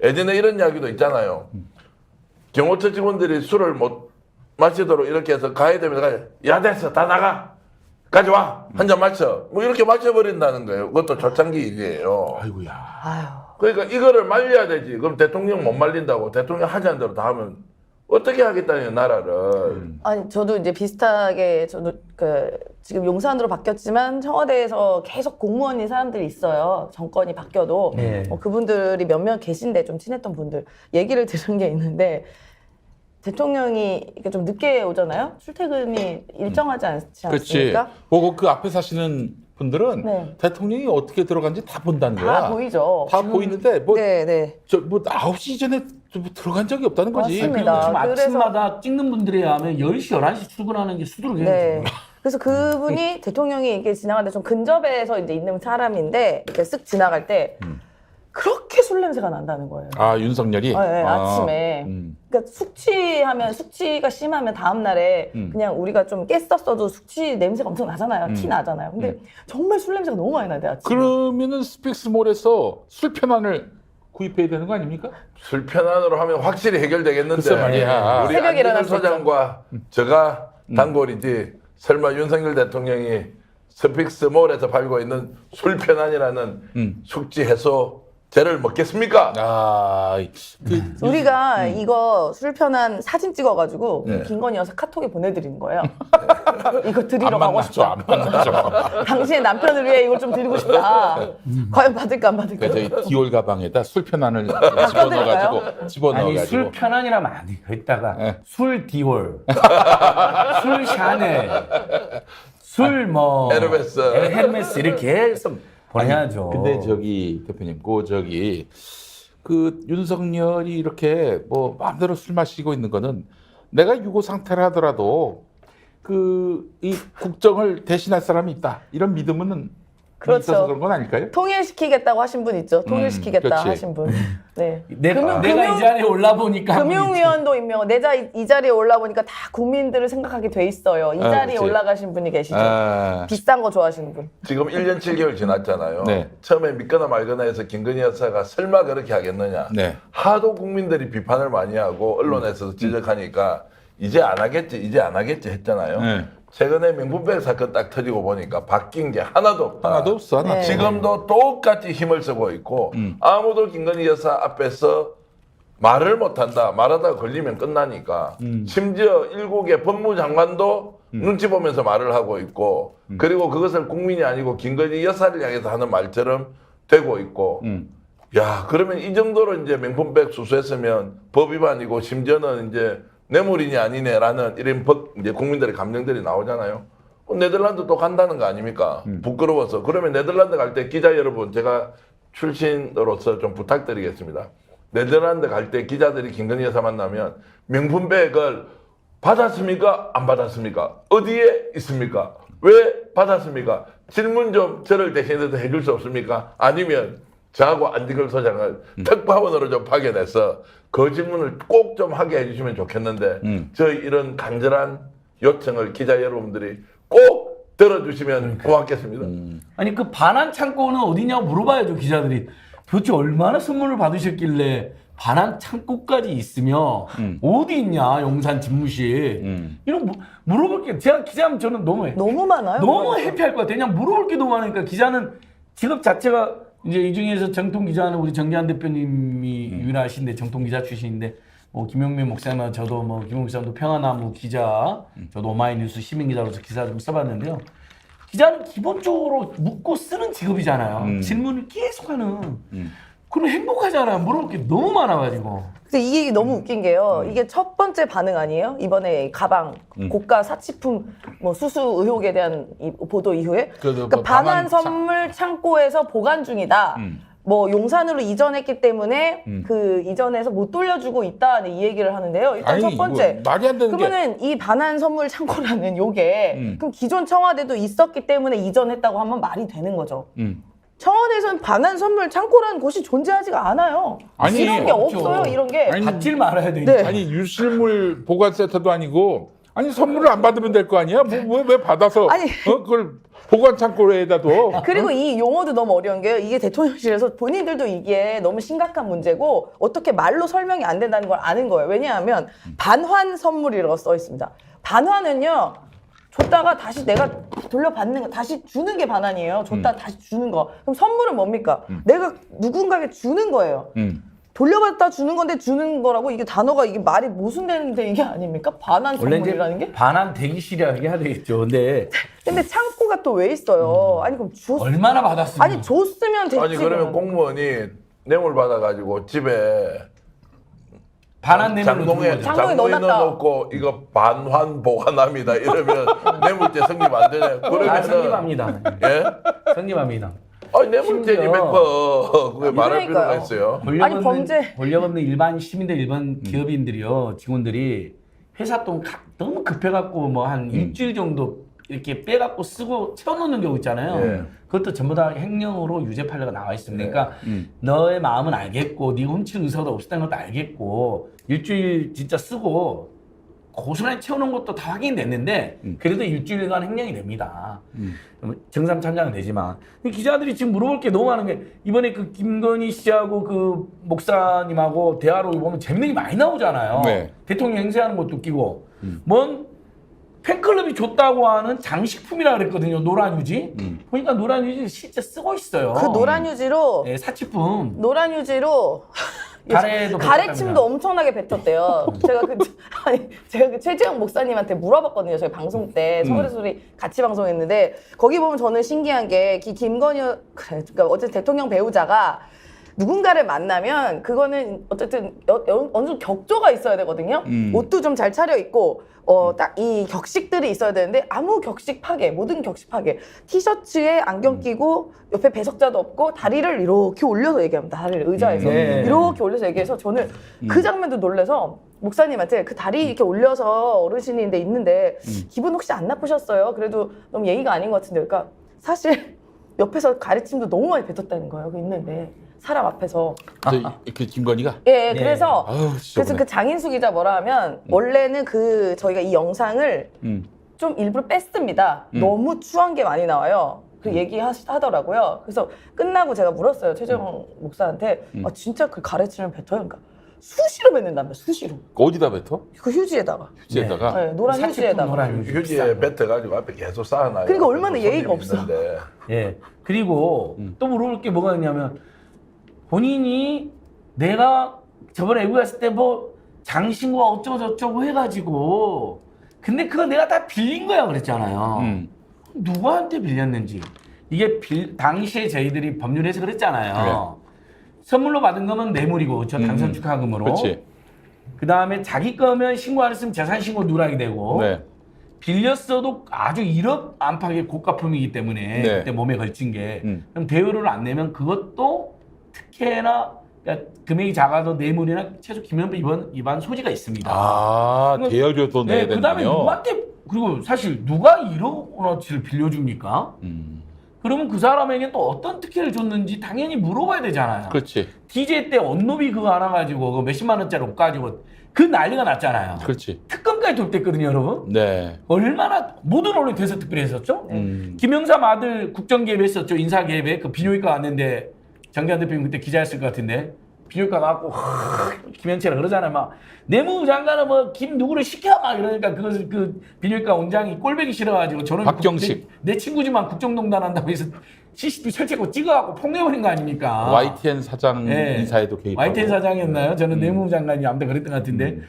예전에 이런 이야기도 있잖아요. 경호처 직원들이 술을 못 마시도록 이렇게 해서 가야 되면 야 됐어 다 나가 가져와 한 잔 마셔 뭐 이렇게 마셔버린다는 거예요. 그것도 초창기 일이에요. 아이고야. 아유. 그러니까 이거를 말려야 되지. 그럼 대통령 못 말린다고 대통령 하자는 대로 다 하면 어떻게 하겠다는 나라를. 아니 저도 이제 비슷하게 저도 그 지금 용산으로 바뀌었지만 청와대에서 계속 공무원인 사람들이 있어요. 정권이 바뀌어도 네. 그분들이 몇몇 계신데 좀 친했던 분들 얘기를 들은 게 있는데 대통령이 이렇게 좀 늦게 오잖아요. 출퇴근이 일정하지 않지 그렇지. 않습니까? 보고 그 앞에 사시는 분들은 네. 대통령이 어떻게 들어간지 다 본다는 거야. 다 보이죠. 다 보이는데 뭐 네, 네. 저 뭐 9시 전에 좀 들어간 적이 없다는 거지. 맞습니다. 지금 그래서- 아침마다 찍는 분들에 의하면 10시, 11시 출근하는 게 수두룩해요. 네. 지금. 그래서 그분이 대통령이 이렇게 지나갈 때 좀 근접해서 이제 있는 사람인데 이렇게 쓱 지나갈 때 그렇게 술 냄새가 난다는 거예요. 아 윤석열이. 네, 아침에. 그러니까 숙취가 심하면 다음 날에 그냥 우리가 좀 깼었어도 숙취 냄새가 엄청 나잖아요. 티 나잖아요. 근데 정말 술 냄새가 너무 많이 나대 아침에. 그러면은 스픽스몰에서 술 편안을 구입해야 되는 거 아닙니까? 술 편안으로 하면 확실히 해결되겠는데 글쎄 말이야. 우리 새벽에 일어날 안진걸 수 있죠. 소장과 제가 단골이지 설마 윤석열 대통령이 스픽스몰에서 팔고 있는 술 편안이라는 숙취 해소제를 먹겠습니까? 아, 우리가 이거 술 편한 사진 찍어가지고 네. 김건희 여사 카톡에 보내드리는 거예요. 이거 드리러 안 가고 만나죠, 싶다. 안 만나죠. 당신의 남편을 위해 이걸 좀 드리고 싶다. 과연 받을까 안 받을까? 그러니까 저희 디올 가방에다 술 편안을 꺼드릴까요? 집어넣어가지고. 아니 술 편안이라면 안 돼. 거기다가 네. 술 디올, 술 샤넬, 술 뭐 헤르메스. 헤르메스 이렇게 해서 보내야죠. 근데 저기 대표님, 그 윤석열이 이렇게 뭐 마음대로 술 마시고 있는 거는 내가 유고 상태를 하더라도 이 국정을 대신할 사람이 있다 이런 믿음은 그렇죠. 있어서 그런 건 아닐까요? 통일시키겠다고 하신 분 있죠. 통일시키겠다 그렇지. 하신 분. 네. 내가 이 자리에 올라보니까 금융위원도 임명, 이 자리에 올라보니까 다 국민들을 생각하게 돼 있어요. 이 자리에 그렇지. 올라가신 분이 계시죠. 아, 비싼 거 좋아하시는 분. 지금 1년 7개월 지났잖아요. 네. 처음에 믿거나 말거나 해서 김건희 여사가 설마 그렇게 하겠느냐. 네. 하도 국민들이 비판을 많이 하고 언론에서 지적하니까 이제 안 하겠지 했잖아요. 네. 최근에 명품백 사건 딱 터지고 보니까 바뀐 게 하나도 없다. 하나도 없어. 하나. 네. 지금도 똑같이 힘을 쓰고 있고 아무도 김건희 여사 앞에서 말을 못한다. 말하다가 걸리면 끝나니까. 심지어 일국의 법무장관도 눈치 보면서 말을 하고 있고 그리고 그것을 국민이 아니고 김건희 여사를 향해서 하는 말처럼 되고 있고 야 그러면 이 정도로 이제 명품백 수수했으면 법 위반이고 심지어는 이제 뇌물이냐 아니네라는 이런 이제 국민들의 감정들이 나오잖아요. 네덜란드 또 간다는 거 아닙니까? 부끄러워서. 그러면 네덜란드 갈 때 기자 여러분 제가 출신으로서 좀 부탁드리겠습니다. 네덜란드 갈 때 기자들이 김건희 여사 만나면 명품백을 받았습니까? 안 받았습니까? 어디에 있습니까? 왜 받았습니까? 질문 좀 저를 대신해서 해줄 수 없습니까? 아니면 저하고 안진걸 소장을 특파원으로 좀 파견해서 그 질문을 꼭 좀 하게 해주시면 좋겠는데 저희 이런 간절한 요청을 기자 여러분들이 꼭 들어주시면 고맙겠습니다. 아니 그 반환 창고는 어디냐고 물어봐야죠 기자들이. 도대체 얼마나 선물을 받으셨길래 반환 창고까지 있으며 어디 있냐 용산 집무실 이런 물어볼 게 제가 기자면 저는 너무 많아요. 너무 해피할 것 같아요. 그냥 물어볼 게 너무 많으니까 기자는 직업 자체가 이제 이 중에서 정통 기자는 우리 정기환 대표님이 유일하신데 정통 기자 출신인데 뭐 김용민 목사님과 저도 뭐 김용민 목사님도 평화나무 기자, 저도 오마이뉴스 시민 기자로서 기사 좀 써봤는데요. 기자는 기본적으로 묻고 쓰는 직업이잖아요. 질문을 계속하는. 그럼 행복하잖아요. 물어볼 게 너무 많아가지고. 근데 이게 너무 웃긴 게요. 이게 첫 번째 반응 아니에요? 이번에 가방, 고가 사치품 뭐 수수 의혹에 대한 이 보도 이후에 그러니까 반환 선물 창고에서 보관 중이다. 뭐 용산으로 이전했기 때문에 그 이전에서 못 돌려주고 있다 이 얘기를 하는데요. 일단 아니, 첫 번째 이거 말이 안 되는 게. 그러면은 이 반환 선물 창고라는 요게 그럼 기존 청와대도 있었기 때문에 이전했다고 하면 말이 되는 거죠. 청와대에서는 반환 선물 창고라는 곳이 존재하지가 않아요. 아니, 이런 게 없죠. 없어요. 이런 게. 아니, 받질 말아야 되니까. 네. 아니 유실물 보관센터도 아니고 아니 선물을 안 받으면 될 거 아니야? 왜 받아서 아니. 그걸 보관 창고에다 둬? 그리고 이 용어도 너무 어려운 게요. 이게 대통령실에서 본인들도 이게 너무 심각한 문제고 어떻게 말로 설명이 안 된다는 걸 아는 거예요. 왜냐하면 반환 선물이라고 써 있습니다. 반환은요. 줬다가 다시 내가 돌려받는 거, 다시 주는 게 반환이에요. 줬다 다시 주는 거. 그럼 선물은 뭡니까? 내가 누군가에게 주는 거예요. 돌려받다 주는 건데 주는 거라고 이게 단어가 이게 말이 모순되는데 이게 아닙니까? 반환 원래 선물이라는 게? 반환 대기실이라고 해야 되겠죠. 근데 창고가 또 왜 있어요? 아니 그럼 얼마나 받았으면. 아니 줬으면 됐지. 아니 그러면 공무원이 뇌물 받아가지고 집에 반환 뇌물로 장롱에 장롱에 넣어놨다. 넣어놨다. 넣어놓고 이거 반환 보관합니다. 이러면 뇌물죄 성립 안 되냐? 그러면은 성립합니다. 예? 성립합니다. 아니 뇌물죄지 심지어- 100% 그게 말할 그러니까요. 필요가 있어요. 아니, 범죄. 권력 없는 일반 시민들, 일반 기업인들이요, 직원들이 회사 돈 너무 급해갖고 뭐 한 일주일 정도 이렇게 빼갖고 쓰고 채워놓는 경우 있잖아요. 예. 그것도 전부 다 횡령으로 유죄 판례가 나와 있으니까 너의 마음은 알겠고, 네가 훔칠 의사도 없었다는 것도 알겠고, 일주일 진짜 쓰고 고스란히 채워놓은 것도 다 확인됐는데 그래도 일주일간 횡령이 됩니다. 정상 참작은 되지만 기자들이 지금 물어볼 게 너무 많은 게 이번에 그 김건희 씨하고 그 목사님하고 대화로 보면 재밌는 게 많이 나오잖아요. 네. 대통령 행세하는 것도 끼고 뭔 팬클럽이 줬다고 하는 장식품이라 그랬거든요. 노란 유지. 보니까 노란 유지 실제 쓰고 있어요. 그 노란 유지로 네, 사치품. 노란 유지로 가래도 가래침도 뱉었답니다. 엄청나게 뱉었대요. 제가 그 최재형 목사님한테 물어봤거든요. 저희 방송 때 서울의 소리 같이 방송했는데 거기 보면 저는 신기한 게 김건희 그러니까 어쨌든 대통령 배우자가 누군가를 만나면 그거는 어쨌든 어느 정도 격조가 있어야 되거든요. 옷도 좀 잘 차려 입고 딱 이 격식들이 있어야 되는데 아무 격식 파괴, 모든 격식 파괴. 티셔츠에 안경 끼고 옆에 배석자도 없고 다리를 이렇게 올려서 얘기합니다. 다리를 의자에서 네. 이렇게 올려서 얘기해서 저는 그 장면도 놀라서 목사님한테 그 다리 이렇게 올려서 어르신인데 있는데 기분 혹시 안 나쁘셨어요? 그래도 너무 예의가 아닌 것 같은데 그러니까 사실 옆에서 가르침도 너무 많이 뱉었다는 거예요. 그 있는데 사람 앞에서. 그 김건희가 예, 네. 그래서 아유, 진짜 그래서 그 장인수 기자 뭐라 하면 원래는 그 저희가 이 영상을 좀 일부러 뺐습니다. 너무 추한 게 많이 나와요. 그 얘기하더라고요. 그래서 끝나고 제가 물었어요. 최재형 목사한테 아, 진짜 그 가르침을 뱉어요? 그러니까 수시로 뱉는다며 수시로. 어디다 뱉어? 그 휴지에다가. 휴지에다가. 네, 노란 사치품 휴지에다가. 노란 휴지. 휴지에 뱉어가지고 앞에 계속 쌓아놔요. 그러니까 얼마나 손님이 예의가 없어. 있는데. 예. 그리고 또 물어볼 게 뭐가 있냐면 본인이 내가 저번에 외국 갔을 때 뭐 장신구가 어쩌고저쩌고 해가지고 근데 그거 내가 다 빌린 거야 그랬잖아요. 누구한테 빌렸는지 이게 당시에 저희들이 법률 해석을 했잖아요. 선물로 받은 거면 뇌물이고 저 당선 축하금으로. 그렇지. 그 다음에 자기 거면 신고 안 했으면 재산 신고 누락이 되고 네. 빌렸어도 아주 1억 안팎의 고가품이기 때문에 네. 그때 몸에 걸친 게 그럼 대여료를 안 내면 그것도 특혜나 그러니까 금액이 작아도 뇌물이나 최소 김영법 위반 소지가 있습니다. 아, 그럼- 대여료도 내야 네, 그다음에 되는군요. 누구한테 그리고 사실 누가 1억 원어치를 빌려줍니까? 그러면 그 사람에게 또 어떤 특혜를 줬는지 당연히 물어봐야 되잖아요. 그렇지. DJ 때 언노비 그거 하나 가지고 그 몇십만 원짜리 옷 가지고 그 난리가 났잖아요. 그렇지. 특검까지 돌됐거든요, 여러분. 네. 얼마나 모든 언론이 대서특필 했었죠? 김영삼 아들 국정기획 했었죠. 인사기획에 그 비뇨기과 왔는데 정기환 대표님 그때 기자였을 것 같은데 비뇨기과 가고 김현채라 그러잖아요. 막 내무부 장관은 뭐 김 누구를 시켜 막 이러니까 그것을 그 비뇨기과 원장이 꼴배기 싫어가지고 저는 박경식. 내 친구지만 국정농단 한다고 해서 CCTV 설치하고 찍어갖고 폭내버린 거 아닙니까? YTN 사장 네. 인사에도 개입하고. YTN 사장이었나요? 저는 내무부 장관이 아무튼 그랬던 것 같은데.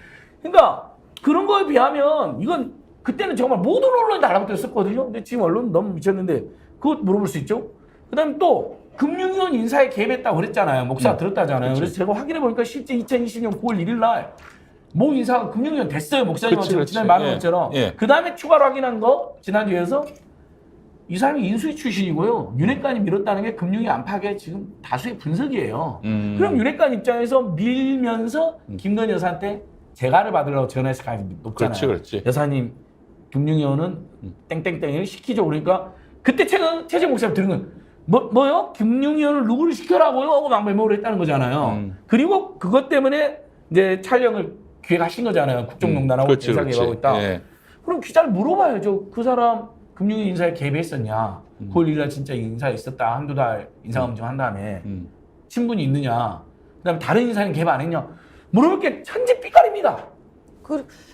그러니까 그런 거에 비하면 이건 그때는 정말 모든 언론이 달라붙었었거든요. 근데 지금 언론 너무 미쳤는데 그것 물어볼 수 있죠. 그다음에 또 금융위원 인사에 개입했다고 그랬잖아요. 목사가 들었다잖아요. 그래서 제가 확인해 보니까 실제 2020년 9월 1일 날 모 인사가 금융위원 됐어요. 목사님한테 그치. 지난해 말한 예. 것처럼. 예. 그다음에 추가로 확인한 거 지난주에서 이 사람이 인수위 출신이고요. 윤핵관이 밀었다는 게 금융위 안팎의 지금 다수의 분석이에요. 그럼 윤핵관 입장에서 밀면서 김건희 여사한테 재가를 받으려고 전화해서 가격이 높잖아요. 그렇지. 여사님 금융위원은 땡땡땡을 시키죠. 그러니까 그때 최재 목사님 들은 건 뭐요? 금융위원을 누구를 시켜라고요? 하고 막 메모를 했다는 거잖아요. 그리고 그것 때문에 이제 촬영을 기획하신 거잖아요. 국정농단하고 그렇지, 인사개입하고 그렇지. 있다. 예. 그럼 기자를 물어봐야죠. 그 사람 금융위 인사에 개입했었냐? 9월 1일 날 진짜 인사에 있었다. 한두 달 인사검증 한 다음에 친분이 있느냐? 그다음에 다른 인사는 개입 안 했냐? 물어볼 게 천지 삐까리입니다.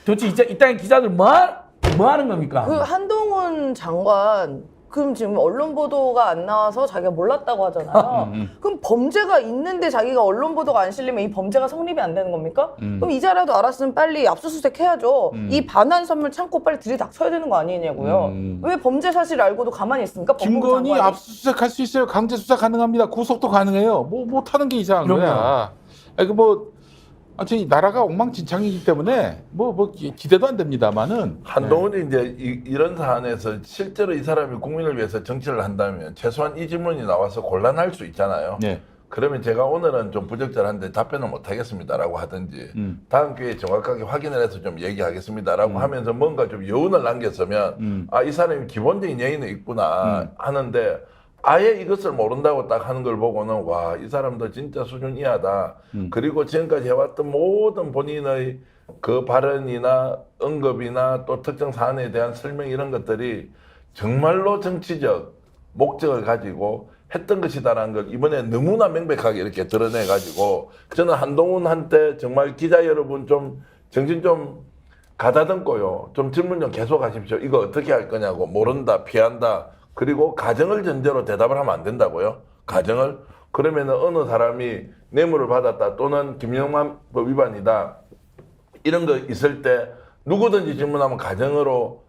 도대체 이 땅의 기자들 뭐 하는 겁니까? 그 한동훈 장관 그럼 지금 언론 보도가 안 나와서 자기가 몰랐다고 하잖아요. 그럼 범죄가 있는데 자기가 언론 보도가 안 실리면 이 범죄가 성립이 안 되는 겁니까? 그럼 이자라도 알았으면 빨리 압수수색 해야죠. 이 반환 선물 창고 빨리 들이닥쳐야 되는 거 아니냐고요. 왜 범죄 사실 알고도 가만히 있습니까? 법무부 김건희 장관이? 압수수색할 수 있어요. 강제 수사 가능합니다. 구속도 가능해요. 뭐 못하는 게 이상한 그럼요. 거야. 아니 그뭐 아무튼 나라가 엉망진창이기 때문에 뭐 기대도 안 됩니다만은 한동훈이 이제 이런 사안에서 실제로 이 사람이 국민을 위해서 정치를 한다면 최소한 이 질문이 나와서 곤란할 수 있잖아요. 네. 그러면 제가 오늘은 좀 부적절한데 답변을 못 하겠습니다라고 하든지 다음 기회에 정확하게 확인을 해서 좀 얘기하겠습니다라고 하면서 뭔가 좀 여운을 남겼으면 아, 이 사람이 기본적인 예의는 있구나 하는데 아예 이것을 모른다고 딱 하는 걸 보고는 와, 이 사람도 진짜 수준 이하다. 그리고 지금까지 해왔던 모든 본인의 그 발언이나 언급이나 또 특정 사안에 대한 설명 이런 것들이 정말로 정치적 목적을 가지고 했던 것이다라는 걸 이번에 너무나 명백하게 이렇게 드러내가지고 저는 한동훈한테 정말 기자 여러분 좀 정신 좀 가다듬고요. 좀 질문 좀 계속 하십시오. 이거 어떻게 할 거냐고. 모른다, 피한다. 그리고 가정을 전제로 대답을 하면 안 된다고요. 가정을. 그러면은 어느 사람이 뇌물을 받았다 또는 김영만법 위반이다. 이런 거 있을 때 누구든지 질문하면 가정으로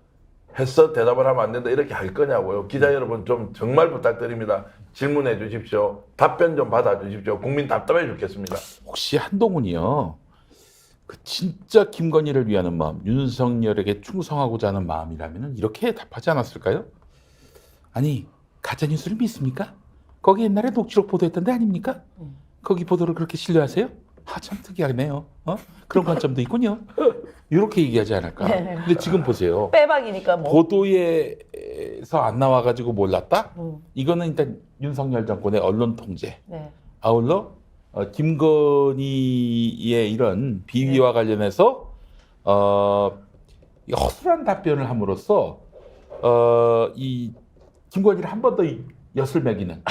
해서 대답을 하면 안 된다. 이렇게 할 거냐고요. 기자 여러분 좀 정말 부탁드립니다. 질문해 주십시오. 답변 좀 받아 주십시오. 국민 답답해 죽겠습니다. 혹시 한동훈이요. 그 진짜 김건희를 위하는 마음, 윤석열에게 충성하고자 하는 마음이라면 이렇게 답하지 않았을까요? 아니 가짜뉴스를 믿습니까? 거기 옛날에 녹취록 보도했던데 아닙니까? 거기 보도를 그렇게 신뢰하세요? 아 참 특이하네요. 그런 관점도 있군요. 이렇게 얘기하지 않을까. 네. 근데 지금 보세요. 빼박이니까 뭐. 보도에서 안 나와가지고 몰랐다? 음. 이거는 일단 윤석열 정권의 언론 통제. 네. 아울러 김건희의 이런 비위와 관련해서 이 허술한 답변을 함으로써 이 김건희를 한 번 더 엿을 매기는.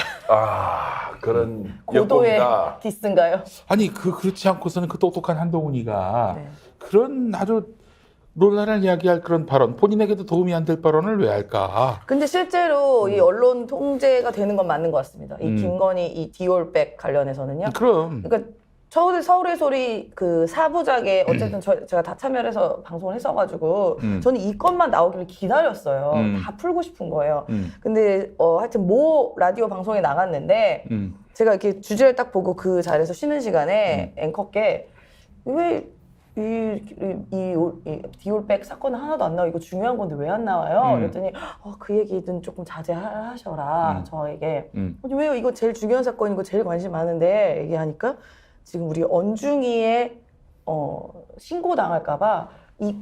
그런 고도의 역공이다. 디스인가요? 아니 그렇지 않고서는 그 똑똑한 한동훈이가 네. 그런 아주 논란을 이야기할 그런 발언, 본인에게도 도움이 안 될 발언을 왜 할까? 근데 실제로 이 언론 통제가 되는 건 맞는 것 같습니다. 이 음. 김건희 이 디올백 관련해서는요. 그럼 그러니까 서울의 소리 그 4부작에 어쨌든 제가 다 참여해서 방송을 했어가지고 저는 이 건만 나오기를 기다렸어요. 다 풀고 싶은 거예요. 근데 하여튼 모 라디오 방송에 나갔는데 제가 이렇게 주제를 딱 보고 그 자리에서 쉬는 시간에 앵커께 왜 이 디올백 사건은 하나도 안 나와 이거 중요한 건데 왜 안 나와요? 그랬더니 그 얘기는 조금 자제하셔라 저에게. 왜요? 이거 제일 중요한 사건이고 제일 관심 많은데 얘기하니까 지금 우리 언중이의 신고 당할까봐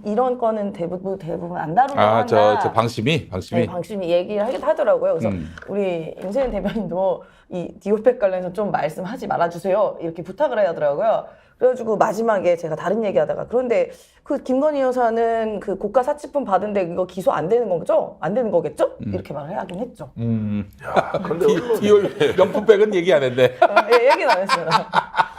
이런 거는 대부분 안 다루려고 한다. 저 방심이 네, 방심이 얘기를 하기도 하더라고요. 그래서 우리 임세현 대변인도 이 디올백 관련해서 좀 말씀하지 말아주세요. 이렇게 부탁을 해야 하더라고요. 그래가지고 마지막에 제가 다른 얘기하다가 그런데 그 김건희 여사는 그 고가 사치품 받은데 이거 기소 안 되는 거죠? 안 되는 거겠죠? 이렇게 말을 하긴 했죠. 야, 근데 디올 명품백은 얘기 안 했네. 예, 얘기는 안 했어요.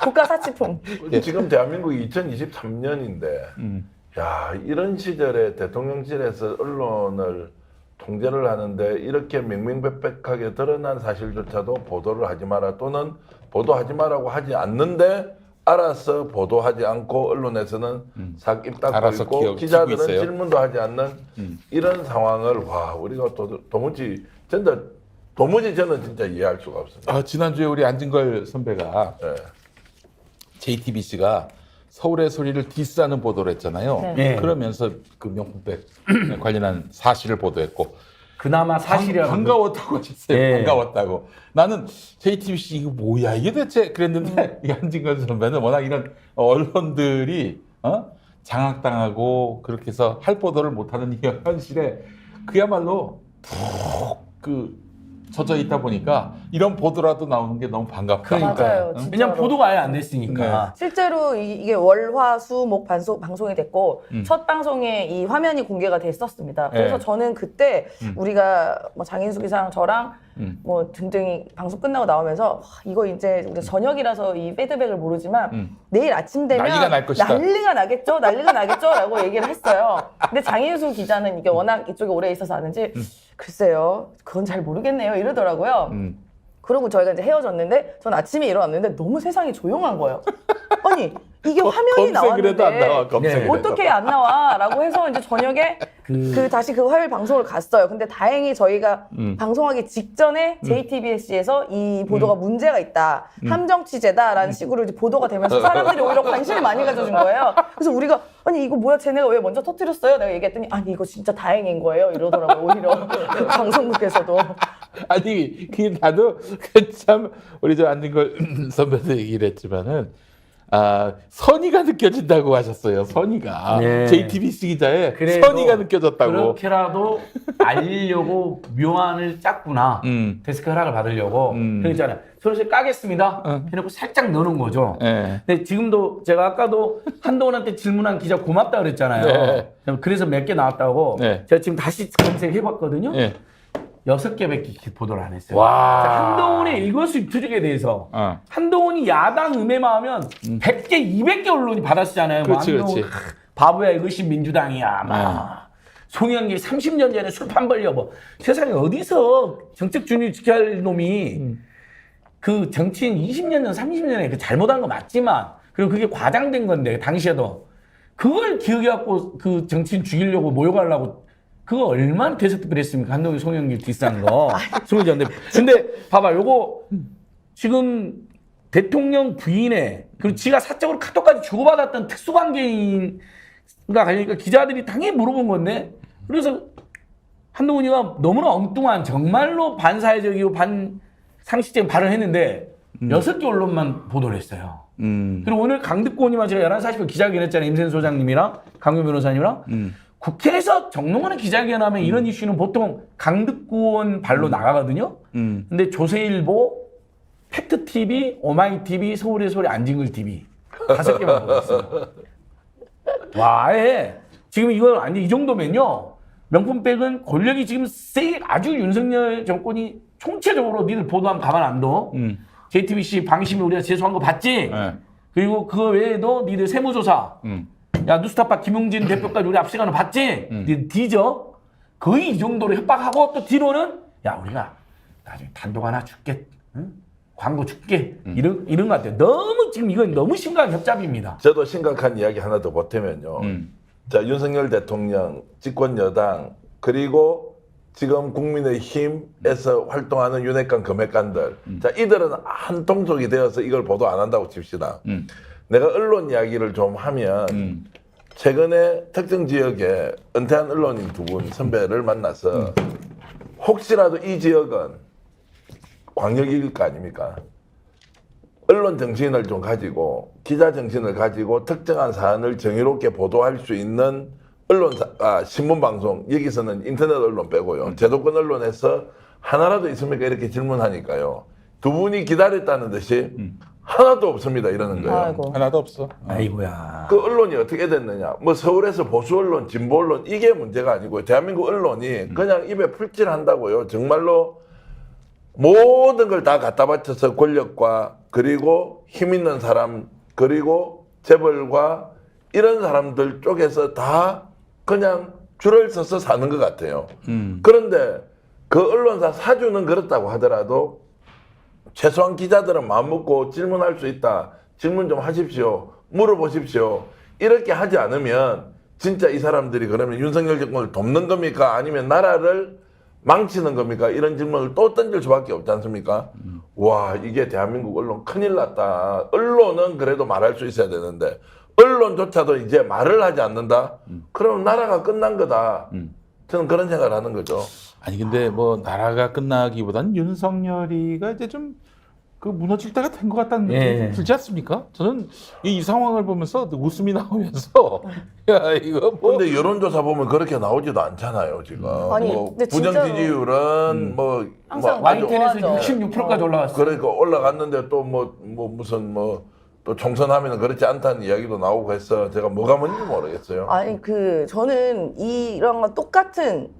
고가 사치품. 지금 대한민국이 2023년인데 야, 이런 시절에 대통령실에서 언론을 통제를 하는데 이렇게 명명백백하게 드러난 사실조차도 보도를 하지 마라 또는 보도하지 마라고 하지 않는데 알아서 보도하지 않고 언론에서는 싹 입 닫고 알아서 있고 기자들은 기자들은 질문도 하지 않는 이런 상황을 우리가 도무지 저는 진짜 이해할 수가 없습니다. 지난주에 우리 안진걸 선배가 네. JTBC가 서울의 소리를 디스하는 보도를 했잖아요. 네. 그러면서 그 명품백 관련한 사실을 보도했고 그나마 사실이라고. 반가웠다고 하셨어요. 네. 반가웠다고. 나는 JTBC 이거 뭐야 이게 대체 그랬는데 이 안진걸 선배는 워낙 이런 언론들이 장악당하고 그렇게 해서 할 보도를 못하는 이 현실에 그야말로 푹 젖어 있다 보니까 이런 보도라도 나오는 게 너무 반갑다. 맞아요. 응? 왜냐면 진짜로. 보도가 아예 안 됐으니까. 실제로 이게 월화수목 방송이 됐고 첫 방송에 이 화면이 공개가 됐었습니다. 그래서 네. 저는 그때 우리가 뭐 장인수 기사랑 저랑 뭐 등등이 방송 끝나고 나오면서 이거 이제 우리 저녁이라서 이 피드백을 모르지만 내일 아침 되면 난리가 날 것이다. 난리가 나겠죠라고 얘기를 했어요. 근데 장인수 기자는 이게 워낙 이쪽에 오래 있어서 아는지 글쎄요, 그건 잘 모르겠네요 이러더라고요. 그러고 저희가 이제 헤어졌는데 전 아침에 일어났는데 너무 세상이 조용한 거예요. 아니 이게 화면이 검색을 해도 안 나왔는데 나와. 검색을 해도. 어떻게 안 나와라고 해서 이제 저녁에 다시 그 화요일 방송을 갔어요. 근데 다행히 저희가 방송하기 직전에 JTBC에서 이 보도가 문제가 있다, 함정 취재다라는 식으로 이제 보도가 되면서 사람들이 오히려 관심을 많이 가져준 거예요. 그래서 우리가 아니 이거 뭐야 쟤네가 왜 먼저 터뜨렸어요? 내가 얘기했더니 아니 이거 진짜 다행인 거예요 이러더라고요. 오히려 방송국에서도. 아니 나도 참 우리 저 안진걸 선배도 얘기를 했지만은 선의가 느껴진다고 하셨어요. 선의가 네. JTBC 기자의 그래도 선의가 느껴졌다고. 그렇게라도 알리려고 묘안을 짰구나. 데스크 허락을 받으려고. 그러잖아요. 서로서 까겠습니다. 해놓고 살짝 넣어놓은 거죠. 네. 근데 지금도 제가 아까도 한동훈한테 질문한 기자 고맙다 그랬잖아요. 네. 그래서 몇 개 나왔다고. 네. 제가 지금 다시 검색해봤거든요. 네. 6개밖에 보도를 안 했어요. 와. 자, 한동훈의 일거수일투족에 대해서 한동훈이 야당 음해마하면 100개, 200개 언론이 받았잖아요. 그렇지, 뭐 한동훈, 그렇지. 바보야 이것이 민주당이야. 막 송영길 30년 전에 술판 벌려 뭐 세상에 어디서 정책 준위 지켜야 할 놈이 그 정치인 20년 전, 30년 전에 그 잘못한 거 맞지만 그리고 그게 과장된 건데 당시에도 그걸 기억해갖고 그 정치인 죽이려고 모욕하려고 그거 얼마나 대서특필 했습니까? 한동훈 송영길 디스한 거. 근데 봐봐, 요거 지금 대통령 부인의 그리고 지가 사적으로 카톡까지 주고받았던 특수관계인과 관련이니까 기자들이 당연히 물어본 건데 그래서 한동훈이가 너무나 엉뚱한 정말로 반사회적이고 반상식적인 발언을 했는데 6개 언론만 보도를 했어요. 그리고 오늘 강듣고 의원님하고 제가 11시 40분 기자회견 했잖아요. 임sen 소장님이랑 강경 변호사님이랑. 국회에서 정론하는 기자회견하면 이런 이슈는 보통 강듣고 의원 발로 나가거든요. 근데 조세일보, 팩트TV, 오마이TV, 서울의 소리, 안진글TV 5개만 보냈어요. 와, 아예 지금 이거 아니 이 정도면요. 명품백은 권력이 지금 아주 윤석열 정권이 총체적으로 니들 보도하면 가만 안 둬. JTBC 방심이 우리가 제소한 거 봤지? 네. 그리고 그거 외에도 니들 세무조사. 야 뉴스타파 김용진 대표까지 우리 앞시간을 봤지? 니들 뒤져. 거의 이 정도로 협박하고 또 뒤로는 야 우리가 나중에 단독 하나 줄게. 응? 광고 줄게. 이런 것 같아요. 너무 지금 이건 너무 심각한 협잡입니다. 저도 심각한 이야기 하나 더 보태면요. 자, 윤석열 대통령, 집권 여당, 그리고 지금 국민의힘에서 활동하는 윤핵관, 금핵관들. 자, 이들은 한 통속이 되어서 이걸 보도 안 한다고 칩시다. 내가 언론 이야기를 좀 하면 최근에 특정 지역에 은퇴한 언론인 2분 선배를 만나서 혹시라도 이 지역은 광역일 거 아닙니까? 언론 정신을 좀 가지고 기자 정신을 가지고 특정한 사안을 정의롭게 보도할 수 있는 신문 방송, 여기서는 인터넷 언론 빼고요. 제도권 언론에서 하나라도 있습니까? 이렇게 질문하니까요. 2분이 기다렸다는 듯이 하나도 없습니다. 이러는 거예요. 아이고. 하나도 없어. 아이고야. 그 언론이 어떻게 됐느냐? 뭐 서울에서 보수 언론, 진보 언론 이게 문제가 아니고요. 대한민국 언론이 그냥 입에 풀칠한다고요. 정말로 모든 걸 다 갖다 바쳐서 권력과 그리고 힘 있는 사람 그리고 재벌과 이런 사람들 쪽에서 다 그냥 줄을 서서 사는 것 같아요. 그런데 그 언론사 사주는 그렇다고 하더라도 최소한 기자들은 마음먹고 질문할 수 있다. 질문 좀 하십시오. 물어보십시오. 이렇게 하지 않으면 진짜 이 사람들이 그러면 윤석열 정권을 돕는 겁니까? 아니면 나라를 망치는 겁니까? 이런 질문을 또 던질 수밖에 없지 않습니까? 와, 이게 대한민국 언론 큰일 났다. 언론은 그래도 말할 수 있어야 되는데 언론조차도 이제 말을 하지 않는다? 그러면 나라가 끝난 거다. 저는 그런 생각을 하는 거죠. 아니 근데 뭐 나라가 끝나기보다는 윤석열이가 이제 좀 그 무너질 때가 된 것 같다는 느낌이 좀 들지 않습니까? 저는 이 상황을 보면서 웃음이 나오면서 야 이거 뭐 근데 여론조사 보면 그렇게 나오지도 않잖아요, 지금. 아니, 뭐 근데 부정 진짜로 지지율은 뭐 항상 아주 와인텐에서 좋아하죠. 66%까지 올라갔어요. 그러니까 올라갔는데 또 무슨 또 총선하면 그렇지 않다는 이야기도 나오고 해서 제가 뭐가 뭔지 모르겠어요. 아니 저는 이런 거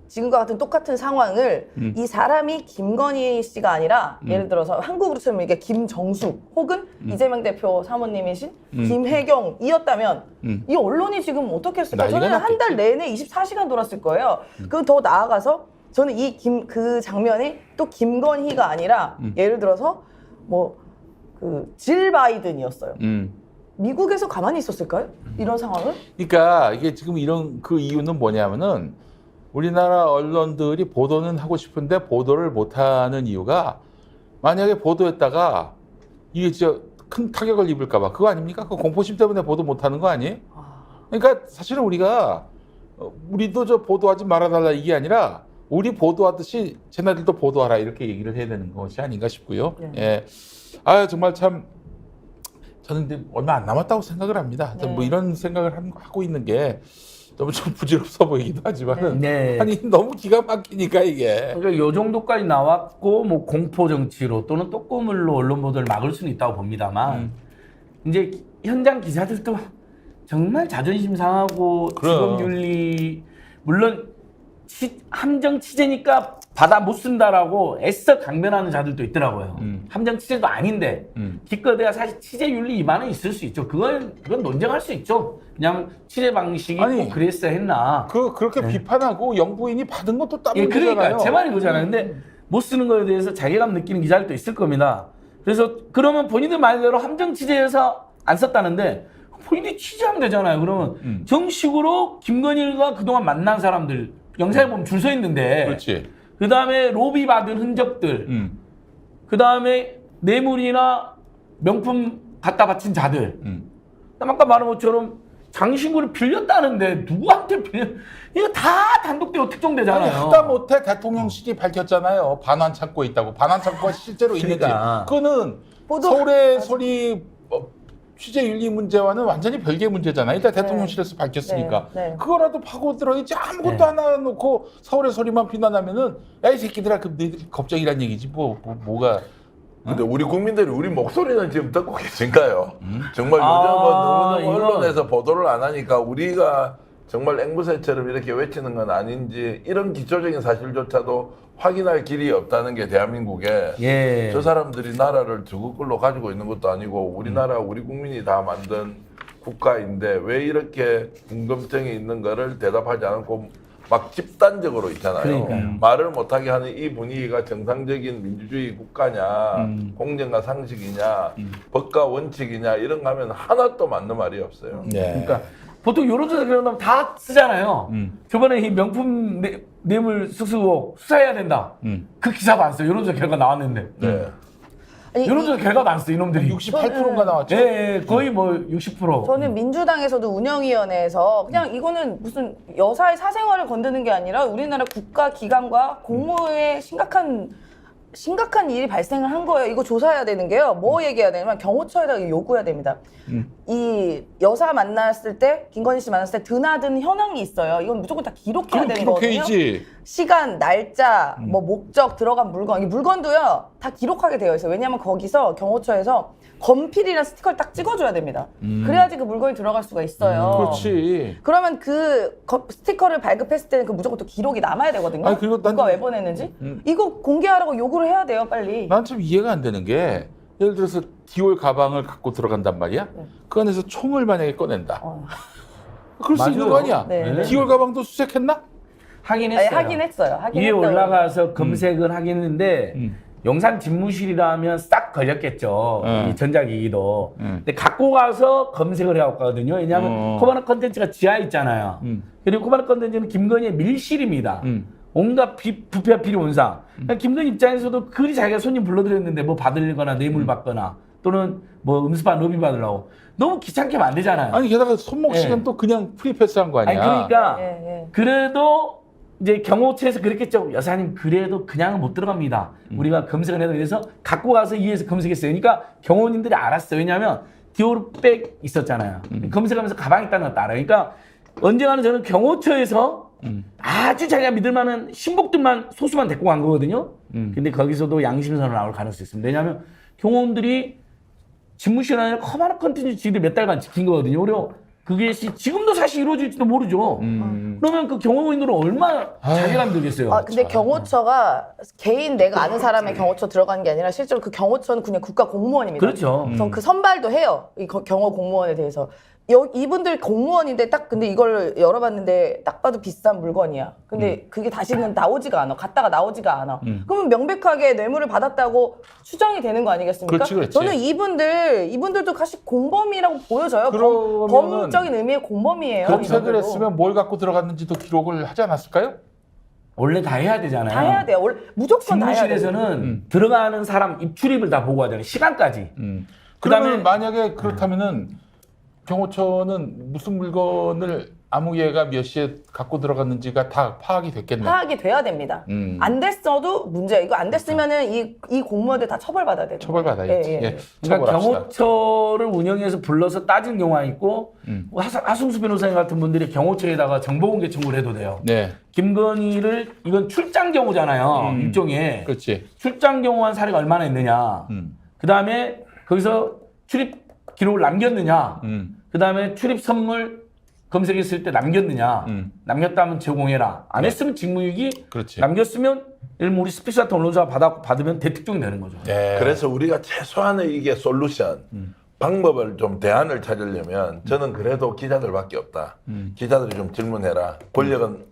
지금과 같은 똑같은 상황을 이 사람이 김건희 씨가 아니라 예를 들어서 한국으로 치면 이게 김정숙 혹은 이재명 대표 사모님이신 김혜경이었다면 이 언론이 지금 어떻게 했을까? 난리가 저는 한 달 났겠지. 내내 24시간 돌았을 거예요. 그 더 나아가서 저는 그 장면이 또 김건희가 아니라 예를 들어서 질 바이든이었어요. 미국에서 가만히 있었을까요? 이런 상황을? 그러니까 이게 지금 이런 그 이유는 뭐냐면은 우리나라 언론들이 보도는 하고 싶은데 보도를 못하는 이유가 만약에 보도했다가 이게 진짜 큰 타격을 입을까봐 그거 아닙니까? 그 공포심 때문에 보도 못하는 거 아니에요? 그러니까 사실은 우리도 저 보도하지 말아달라 이게 아니라 우리 보도하듯이 쟤네들도 보도하라 이렇게 얘기를 해야 되는 것이 아닌가 싶고요. 네. 예. 아 정말 참 저는 이제 얼마 안 남았다고 생각을 합니다. 네. 뭐 이런 생각을 하고 있는 게 너무 좀 부질없어 보이기도 하지만은 네. 아니 너무 기가 막히니까 이게. 그러니까 요 정도까지 나왔고 뭐 공포 정치로 또는 또꼬물로 언론 보도를 막을 수는 있다고 봅니다만 이제 현장 기자들도 정말 자존심 상하고 그럼. 직업윤리 물론 함정 취재니까 받아 못 쓴다라고 애써 강변하는 자들도 있더라고요. 함정 취재도 아닌데 기껏해야 사실 취재 윤리 위반은 있을 수 있죠. 그건 논쟁할 수 있죠. 그냥 취재 방식이 아니, 꼭 그랬어야 했나. 그렇게 비판하고 영부인이 받은 것도 따로 예, 문제잖아요. 그러니까 제 말이 그거잖아요. 근데 못 쓰는 거에 대해서 자괴감 느끼는 기자들도 있을 겁니다. 그래서 그러면 본인들 말대로 함정 취재해서 안 썼다는데 본인이 취재하면 되잖아요. 그러면 정식으로 김건희가 그동안 만난 사람들 영상에 보면 줄 서 있는데 그렇지. 그 다음에 로비 받은 흔적들 그 다음에 뇌물이나 명품 갖다 바친 자들 아까 말한 것처럼 장신구를 빌렸다는데 누구한테 이거 다 단독대로 아니 특정되잖아요. 하다못해 대통령실이 밝혔잖아요. 반환 창고에 있다고. 반환 창고가 실제로 있는지. 그러니까. 그거는 보도 서울의 소리 취재 윤리 문제와는 완전히 별개의 문제잖아요. 일단 대통령실에서 밝혔으니까 네, 네. 그거라도 파고들어야지 아무것도 네. 안 해놓고 서울의 소리만 비난하면은 야 이 새끼들아 그럼 너희들이 걱정이란 얘기지 뭐가 근데 우리 국민들이 우리 목소리는 지금 듣고 계신가요? 정말 아, 요즘은 너무너무 이건- 언론에서 보도를 안 하니까 우리가 정말 앵무새처럼 이렇게 외치는 건 아닌지 이런 기초적인 사실조차도 확인할 길이 없다는 게 대한민국에 예. 저 사람들이 나라를 저걸로 가지고 있는 것도 아니고 우리나라 우리 국민이 다 만든 국가인데 왜 이렇게 궁금증이 있는 거를 대답하지 않고 막 집단적으로 있잖아요. 그러니까요. 말을 못하게 하는 이 분위기가 정상적인 민주주의 국가냐, 공정과 상식이냐, 법과 원칙이냐 이런 거 하면 하나도 맞는 말이 없어요. 네. 그러니까 보통 여론조사 결과는 다 쓰잖아요. 저번에 이 명품 뇌물 수수 수사해야 된다. 그 기사도 안 써요. 여론조사 결과 나왔는데. 네. 아니, 여론조사 결과도 안 써, 이놈들이. 68%인가 나왔죠. 예, 거의 뭐 60%. 저는 민주당에서도 운영위원회에서 그냥 이거는 무슨 여사의 사생활을 건드는 게 아니라 우리나라 국가 기관과 공무에 심각한 일이 발생을 한 거예요. 이거 조사해야 되는 게요. 뭐 얘기해야 되냐면 경호처에다가 요구해야 됩니다. 이 여사 만났을 때, 김건희 씨 만났을 때 드나든 현황이 있어요. 이건 무조건 다 기록해야 되는 거거든요. 기록해야지. 시간, 날짜, 뭐 목적, 들어간 물건, 이 물건도요 다 기록하게 되어 있어요. 왜냐하면 거기서 경호처에서 건필이라는 스티커를 딱 찍어줘야 됩니다. 그래야지 그 물건이 들어갈 수가 있어요. 그렇지. 그러면 그 스티커를 발급했을 때는 그 무조건 또 기록이 남아야 되거든요. 아니, 그리고 난- 누가 왜 보냈는지 이거 공개하라고 요구를 해야 돼요, 빨리. 난 참 이해가 안 되는 게 예를 들어서 디올 가방을 갖고 들어간단 말이야. 그 안에서 총을 만약에 꺼낸다. 어. 그럴 수 있는 거 아니야? 네. 디올 가방도 수색했나? 하긴 아니, 했어요. 하긴 했어요. 하긴 위에 했다고. 올라가서 검색을 하긴 했는데 용산 집무실이라면 싹 걸렸겠죠. 이 전자기기도. 근데 갖고 가서 검색을 해갖고 가거든요. 왜냐하면 코바나 컨텐츠가 지하에 있잖아요. 그리고 코바나 컨텐츠는 김건희의 밀실입니다. 온갖 부패와 비리 온상. 그러니까 김건희 입장에서도 그리 자기가 손님 불러드렸는데 뭐 받으거나 뇌물 받거나 또는 뭐 음습한 로비 받으려고 너무 귀찮게 하면 안 되잖아요. 아니 게다가 손목 시간 예. 또 그냥 프리패스한 거 아니야? 아니, 그러니까 예, 예. 그래도 이제 경호처에서 그랬겠죠. 여사님 그래도 그냥은 못 들어갑니다. 우리가 검색을 해서 그래서 갖고 가서 이에서 검색했어요. 그러니까 경호원님들이 알았어요. 왜냐하면 디오르백 있었잖아요. 검색하면서 가방 있다는 것도 알아요. 그러니까 언젠가는 저는 경호처에서 아주 자기가 믿을 만한 신복들만 소수만 데리고 간 거거든요. 근데 거기서도 양심선언 나올 가능성이 있습니다. 왜냐하면 경호원들이 집무실 안에 커마나 컨텐츠 지들 몇 달간 지킨 거거든요. 그리고 그게 지금도 사실 이루어질지도 모르죠. 그러면 그 경호원들은 얼마나 자괴감 들겠어요. 아, 근데 경호처가 개인 내가 아는 사람의 경호처 들어가는 게 아니라 실제로 그 경호처는 그냥 국가 공무원입니다. 그렇죠. 전 그 선발도 해요. 이 경호 공무원에 대해서. 이분들 공무원인데 딱 근데 이걸 열어봤는데 딱 봐도 비싼 물건이야. 근데 그게 다시는 나오지가 않아. 갔다가 나오지가 않아. 그러면 명백하게 뇌물을 받았다고 추정이 되는 거 아니겠습니까? 그렇지, 그렇지. 저는 이분들도 사실 공범이라고 보여져요. 그러면은 범적인 의미의 공범이에요. 검색을 이분들도. 했으면 뭘 갖고 들어갔는지도 기록을 하지 않았을까요? 원래 다 해야 되잖아요. 다 해야 돼요. 원래 무조건 다 해야 돼요. 집무실에서는 들어가는 사람 입출입을 다 보고하잖아요. 시간까지. 그러면 그다음에- 만약에 그렇다면은 경호처는 무슨 물건을 아무 얘가 몇 시에 갖고 들어갔는지가 다 파악이 됐겠네. 파악이 돼야 됩니다. 안 됐어도 문제야. 이거 안 됐으면은 이 공무원들 다 처벌받아야 돼요. 처벌받아야지. 예, 예. 예, 그러니까 처벌합시다. 경호처를 운영해서 불러서 따진 경우가 있고 하승수 변호사님 같은 분들이 경호처에다가 정보공개 청구를 해도 돼요. 네, 김건희를 이건 출장 경우잖아요. 일종의 그렇지. 출장 경호한 사례가 얼마나 있느냐. 그 다음에 거기서 출입 기록을 남겼느냐. 그 다음에 출입 선물 검색했을 때 남겼느냐. 남겼다면 제공해라. 안 했으면 직무유기. 그렇지. 남겼으면 우리 스페셜 언론사가 받으면 대특종이 되는 거죠. 네. 그래서 우리가 최소한의 이게 솔루션, 방법을 좀 대안을 찾으려면 저는 그래도 기자들밖에 없다. 기자들이 좀 질문해라. 권력은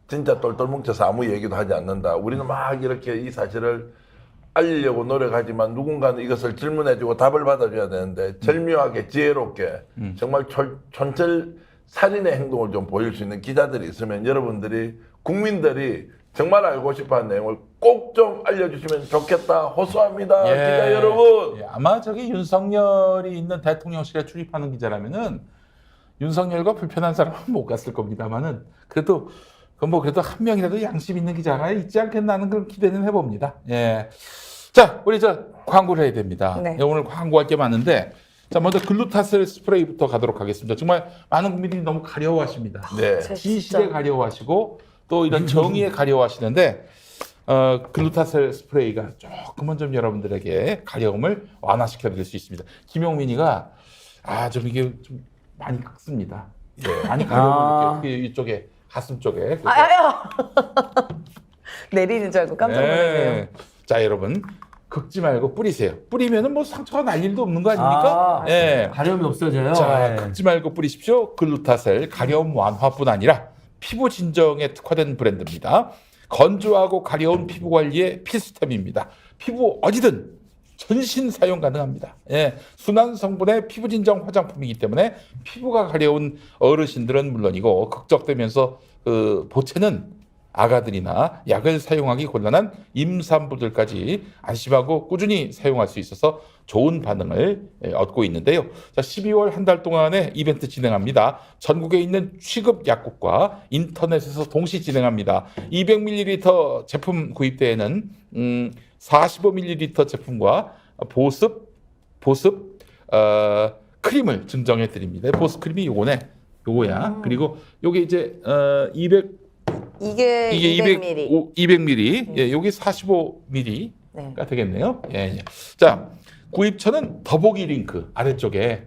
진짜 똘똘 뭉쳐서 아무 얘기도 하지 않는다. 우리는 막 이렇게 이 사실을 알리려고 노력하지만 누군가는 이것을 질문해주고 답을 받아줘야 되는데 절묘하게 지혜롭게 정말 촌철 살인의 행동을 좀 보일 수 있는 기자들이 있으면 여러분들이 국민들이 정말 알고 싶어하는 내용을 꼭 좀 알려주시면 좋겠다. 호소합니다. 기자 여러분. 예, 아마 저기 윤석열이 있는 대통령실에 출입하는 기자라면은 윤석열과 불편한 사람은 못 갔을 겁니다만은 그래도 그건 뭐 그래도 한 명이라도 양심 있는 기자가 있지 않겠나 하는 그런 기대는 해봅니다. 예. 자, 우리 저 광고를 해야 됩니다. 네. 오늘 광고할 게 많은데, 자, 먼저 글루타셀 스프레이부터 가도록 하겠습니다. 정말 많은 국민들이 너무 가려워하십니다. 네. 진실에 가려워하시고 또 이런 정의에 가려워하시는데 글루타셀 스프레이가 조금은 좀 여러분들에게 가려움을 완화시켜드릴 수 있습니다. 김용민이가 좀 이게 좀 많이 긁습니다. 많이 가려움을 느껴요. 이쪽에 가슴 쪽에. 그래서 아유. 내리는 줄 알고 깜짝 놀랐네요. 네. 자, 여러분 긁지 말고 뿌리세요. 뿌리면은 뭐 상처가 날 일도 없는 거 아닙니까? 예. 가려움이 없어져요. 자, 예. 긁지 말고 뿌리십시오. 글루타셀 가려움 완화뿐 아니라 피부 진정에 특화된 브랜드입니다. 건조하고 가려운 피부 관리의 필수템입니다. 피부 어디든 전신 사용 가능합니다. 예, 순한 성분의 피부 진정 화장품이기 때문에 피부가 가려운 어르신들은 물론이고 극적되면서 보채는 아가들이나 약을 사용하기 곤란한 임산부들까지 안심하고 꾸준히 사용할 수 있어서 좋은 반응을 얻고 있는데요. 자, 12월 한 달 동안에 이벤트 진행합니다. 전국에 있는 취급 약국과 인터넷에서 동시 진행합니다. 200ml 제품 구입대에는 45ml 제품과 보습 크림을 증정해 드립니다. 보습 크림이 요거야. 그리고 요게 이제 200 이게 200ml. 200ml. 예, 여기 45ml가 네. 되겠네요. 예. 자, 구입처는 더보기 링크 아래쪽에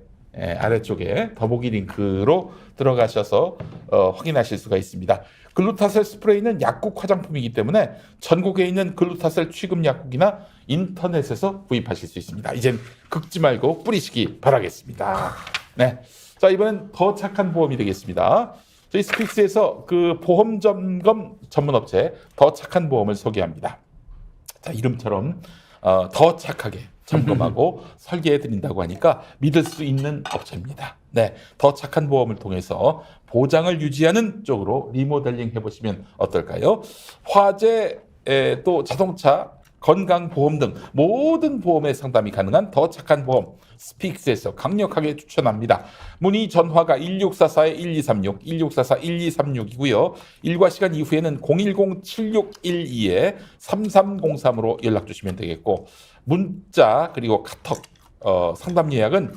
더보기 링크로 들어가셔서 확인하실 수가 있습니다. 글루타셀 스프레이는 약국 화장품이기 때문에 전국에 있는 글루타셀 취급 약국이나 인터넷에서 구입하실 수 있습니다. 이젠 긁지 말고 뿌리시기 바라겠습니다. 네. 자, 이번엔 더 착한 보험이 되겠습니다. 저희 스픽스에서 그 보험 점검 전문 업체 더 착한 보험을 소개합니다. 자, 이름처럼 더 착하게 점검하고 설계해 드린다고 하니까 믿을 수 있는 업체입니다. 네, 더 착한 보험을 통해서 보장을 유지하는 쪽으로 리모델링 해보시면 어떨까요? 화재, 또 자동차, 건강보험 등 모든 보험의 상담이 가능한 더 착한 보험 스픽스에서 강력하게 추천합니다. 문의 전화가 1644-1236, 1644-1236이고요. 일과 시간 이후에는 010-7612-3303으로 연락 주시면 되겠고 문자 그리고 카톡 상담 예약은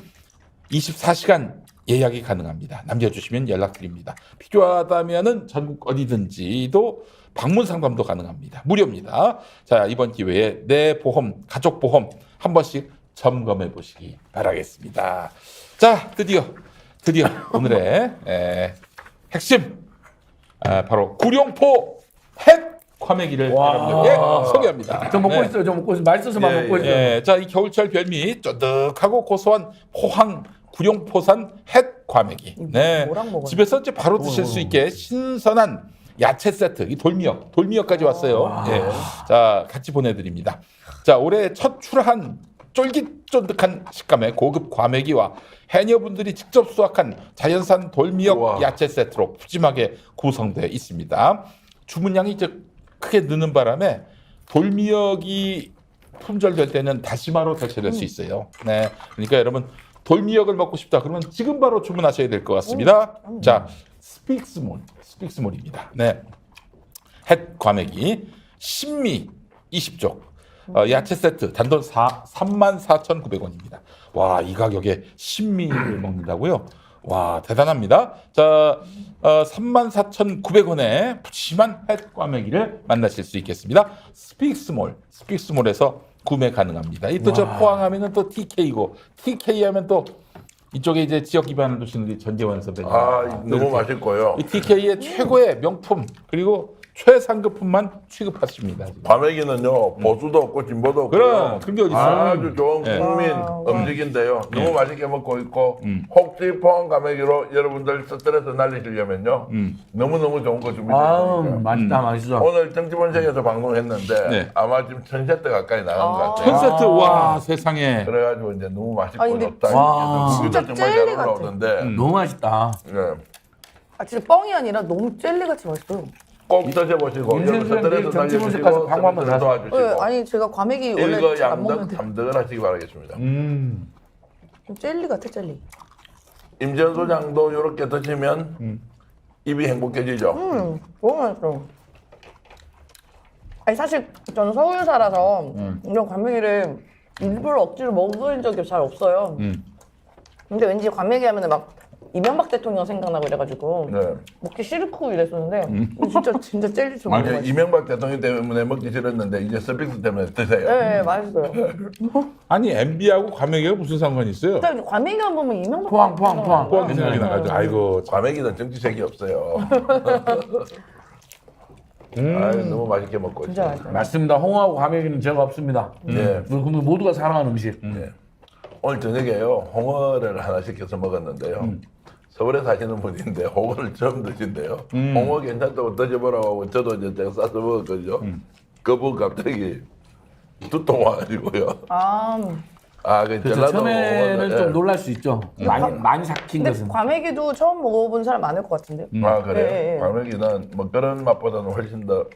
24시간 예약이 가능합니다. 남겨주시면 연락드립니다. 필요하다면은 전국 어디든지도 방문 상담도 가능합니다. 무료입니다. 자, 이번 기회에 내 보험, 가족 보험 한 번씩 점검해 보시기 바라겠습니다. 자, 드디어 오늘의 핵심 바로 구룡포 햇 과메기를 여러분들께 소개합니다. 저 먹고 네. 있어요. 저 먹고 있어요. 맛있어서만 먹고 있어요. 예, 자, 이 겨울철 별미 쫀득하고 고소한 포항 구룡포산 햇 과메기. 네, 뭐랑 먹어요? 집에서 이제 바로 드실 수 있게 신선한 야채 세트, 이 돌미역까지 왔어요. 예, 자, 같이 보내드립니다. 자, 올해 첫 출하한 쫄깃쫀득한 식감의 고급 과메기와 해녀분들이 직접 수확한 자연산 돌미역 우와. 야채 세트로 푸짐하게 구성되어 있습니다. 주문량이 이제 크게 느는 바람에 돌미역이 품절될 때는 다시마로 대체될 수 있어요. 네, 그러니까 여러분 돌미역을 먹고 싶다 그러면 지금 바로 주문하셔야 될 것 같습니다. 자, 스픽스몰입니다. 네, 햇 과메기 신미 20쪽 야채 세트 단돈 34,900원입니다. 와, 이 가격에 신미를 먹는다고요? 와, 대단합니다. 자, 34,900원에 푸짐한 햇 과메기를 만나실 수 있겠습니다. 스픽스몰에서 구매 가능합니다. 이 또 저 포항하면은 또 TK고 TK 하면 또 이쪽에 이제 지역 기반을 두시는 우리 전재원 선배님. 너무 맛있고요. 이 TK의 최고의 명품 그리고 최상급품만 취급하십니다. 지금. 과메기는요 보수도 없고 진보도 없고 그럼 그런 게 어디 있어? 아주 좋은 네. 국민 음식인데요. 너무 맛있게 먹고 있고 혹시 포항 과메기로 여러분들 스트레스 날리시려면요 너무너무 좋은 거 준비되어 맛있다, 맛있어. 오늘 정치본색에서 방송했는데 네. 아마 지금 1000세트 가까이 나간 것 같아요. 천 세트 와 세상에. 그래가지고 이제 너무 맛있고 아니, 근데 좋다. 와. 진짜 진짜 정말 잘 젤리 같아. 올라오는데 너무 맛있다. 네. 진짜 뻥이 아니라 너무 젤리같이 맛있어요. 꼭 드셔보시고 윤先여러분 스트레스 생님 정치본색 가서 날리시고 광고 한번 스트레스 도와주시고 네, 아니 제가 과메기 원래 일거 잘 안 양득 먹는데 삼득을 하시기 바라겠습니다. 좀 젤리 같아 젤리. 임지연 소장도 이렇게 드시면 입이 행복해지죠. 너무 맛있어. 아니 사실 저는 서울 살아서 이런 과메기를 일부러 억지로 먹은 적이 잘 없어요. 근데 왠지 과메기 하면은 막 이명박 대통령 생각나고 이래가지고 네. 먹기 싫고 이랬었는데 진짜 젤리 좀 아니, 먹어요. 이명박 대통령 때문에 먹기 싫었는데 이제 서빙스 때문에 드세요. 네, 맛있어요. 아니 MB하고 과메기가 무슨 상관이 있어요? 일단 과메기 한 보면 이명박 포항. 뽀하게 생각이 나가지고 아이고 참. 과메기는 정치색이 없어요. 아유, 너무 맛있게 먹고 진짜 있어요. 맛있어요. 맞습니다. 홍어하고 과메기는 죄가 없습니다. 네. 그럼 모두가 사랑하는 음식. 네. 오늘 저녁에요 홍어를 하나 시켜서 먹었는데요. 서울에 사시는 분인데 홍어를 처음 드신대요. 홍어 괜찮다고 드셔보라고 하고 저도 이제 제가 싸서 먹었거든요. 그분 갑자기 두통 와가지고요. 그 그렇죠. 전라도 처음에는 홍어는, 좀 예. 놀랄 수 있죠. 많이 삭힌 근데 것은. 과메기도 처음 먹어본 사람 많을 것 같은데. 아 그래요? 예, 예. 과메기는 뭐 그런 맛보다는 훨씬 더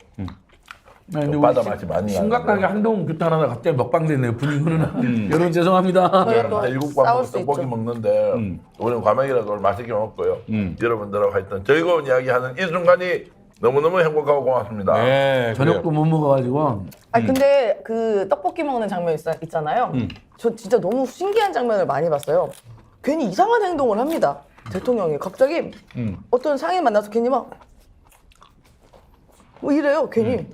네, 근데 바다 우리 맛이 많이 심각하게 나는데. 한동훈 규탄하다 갑자기 먹방 됐네요. 분위기는. 여러분 죄송합니다. 저희가 또 일국밥 싸울 먹고 수 떡볶이 있죠. 먹는데 우리는 과메기라도 맛있게 먹고요. 여러분들하고 하여튼 즐거운 이야기하는 이 순간이 너무너무 행복하고 고맙습니다. 네, 저녁도 못 먹어가지고. 아니 근데 그 떡볶이 먹는 장면 있잖아요. 저 진짜 너무 신기한 장면을 많이 봤어요. 괜히 이상한 행동을 합니다. 대통령이 갑자기 어떤 상인 만나서 괜히 막 뭐 이래요. 괜히.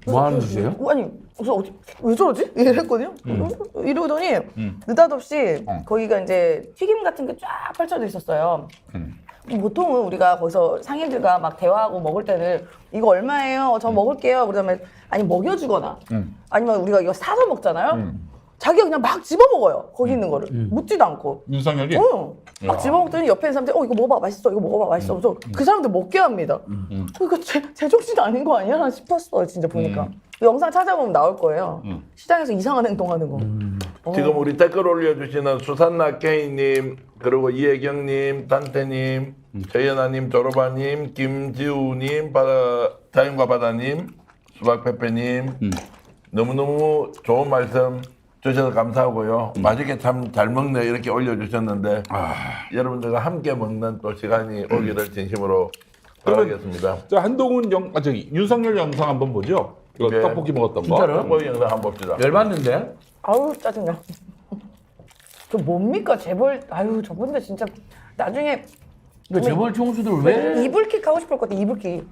뭐 하는 짓이에요? 아니 그래서 왜 저러지? 이랬거든요. 이러더니 느닷없이 거기가 이제 튀김 같은 게 쫙 펼쳐져 있었어요. 보통은 우리가 거기서 상인들과 막 대화하고 먹을 때는 이거 얼마예요? 저 먹을게요. 그러면 아니 먹여주거나 아니면 우리가 이거 사서 먹잖아요. 자기가 그냥 막 집어먹어요. 거기 있는 거를 묻지도 않고. 윤석열이 막 집어먹더니 옆에 있는 사람들이 이거 먹어봐 맛있어 이거 먹어봐 맛있어 그래서 그 사람들 먹게 합니다. 이거 제정신 아닌 거 아니야? 싶었어요 진짜 보니까. 영상 찾아보면 나올 거예요. 시장에서 이상한 행동하는 거. 지금 우리 댓글 올려주시는 수산나 K님, 그리고 이혜경님, 단태님, 최연아님, 조로바님, 김지우님, 자연과 바다님, 수박페페님, 너무너무 좋은 말씀 주셔서 감사하고요. 맛있게 참 잘 먹네 이렇게 올려주셨는데 여러분들과 함께 먹는 또 시간이 오기를 진심으로 바라겠습니다. 자 한동훈 윤석열 영상 한번 보죠. 이거 네. 떡볶이 먹었던 거. 진짜로? 떡볶이 영상 한번 봅시다. 열받는데? 아우 짜증나. 저 뭡니까 재벌. 아유 저분들 진짜 나중에 그 재벌 총수들 왜? 이불킥 하고 싶을 것 같아. 이불킥.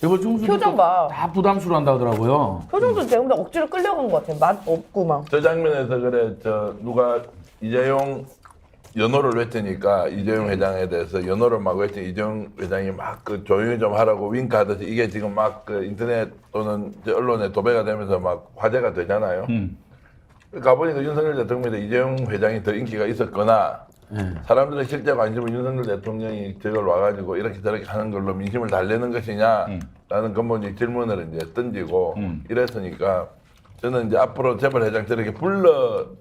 재벌 총수들 표정 봐. 다 부담스러워 한다 하더라고요. 표정도 제가 억지로 끌려간 것 같아. 맛 없고 막. 저 장면에서 그래 누가 이재용 연호를 외치니까 이재용 회장에 대해서 연호를 막 외친 이재용 회장이 막 그 조용히 좀 하라고 윙크하듯이 이게 지금 막 그 인터넷 또는 언론에 도배가 되면서 막 화제가 되잖아요. 가보니까 윤석열 대통령보다 이재용 회장이 더 인기가 있었거나 사람들의 실제 관심은 윤석열 대통령이 저걸 와가지고 이렇게 저렇게 하는 걸로 민심을 달래는 것이냐라는 근본적 질문을 이제 던지고 이랬으니까 저는 이제 앞으로 재벌 회장 저렇게 불러서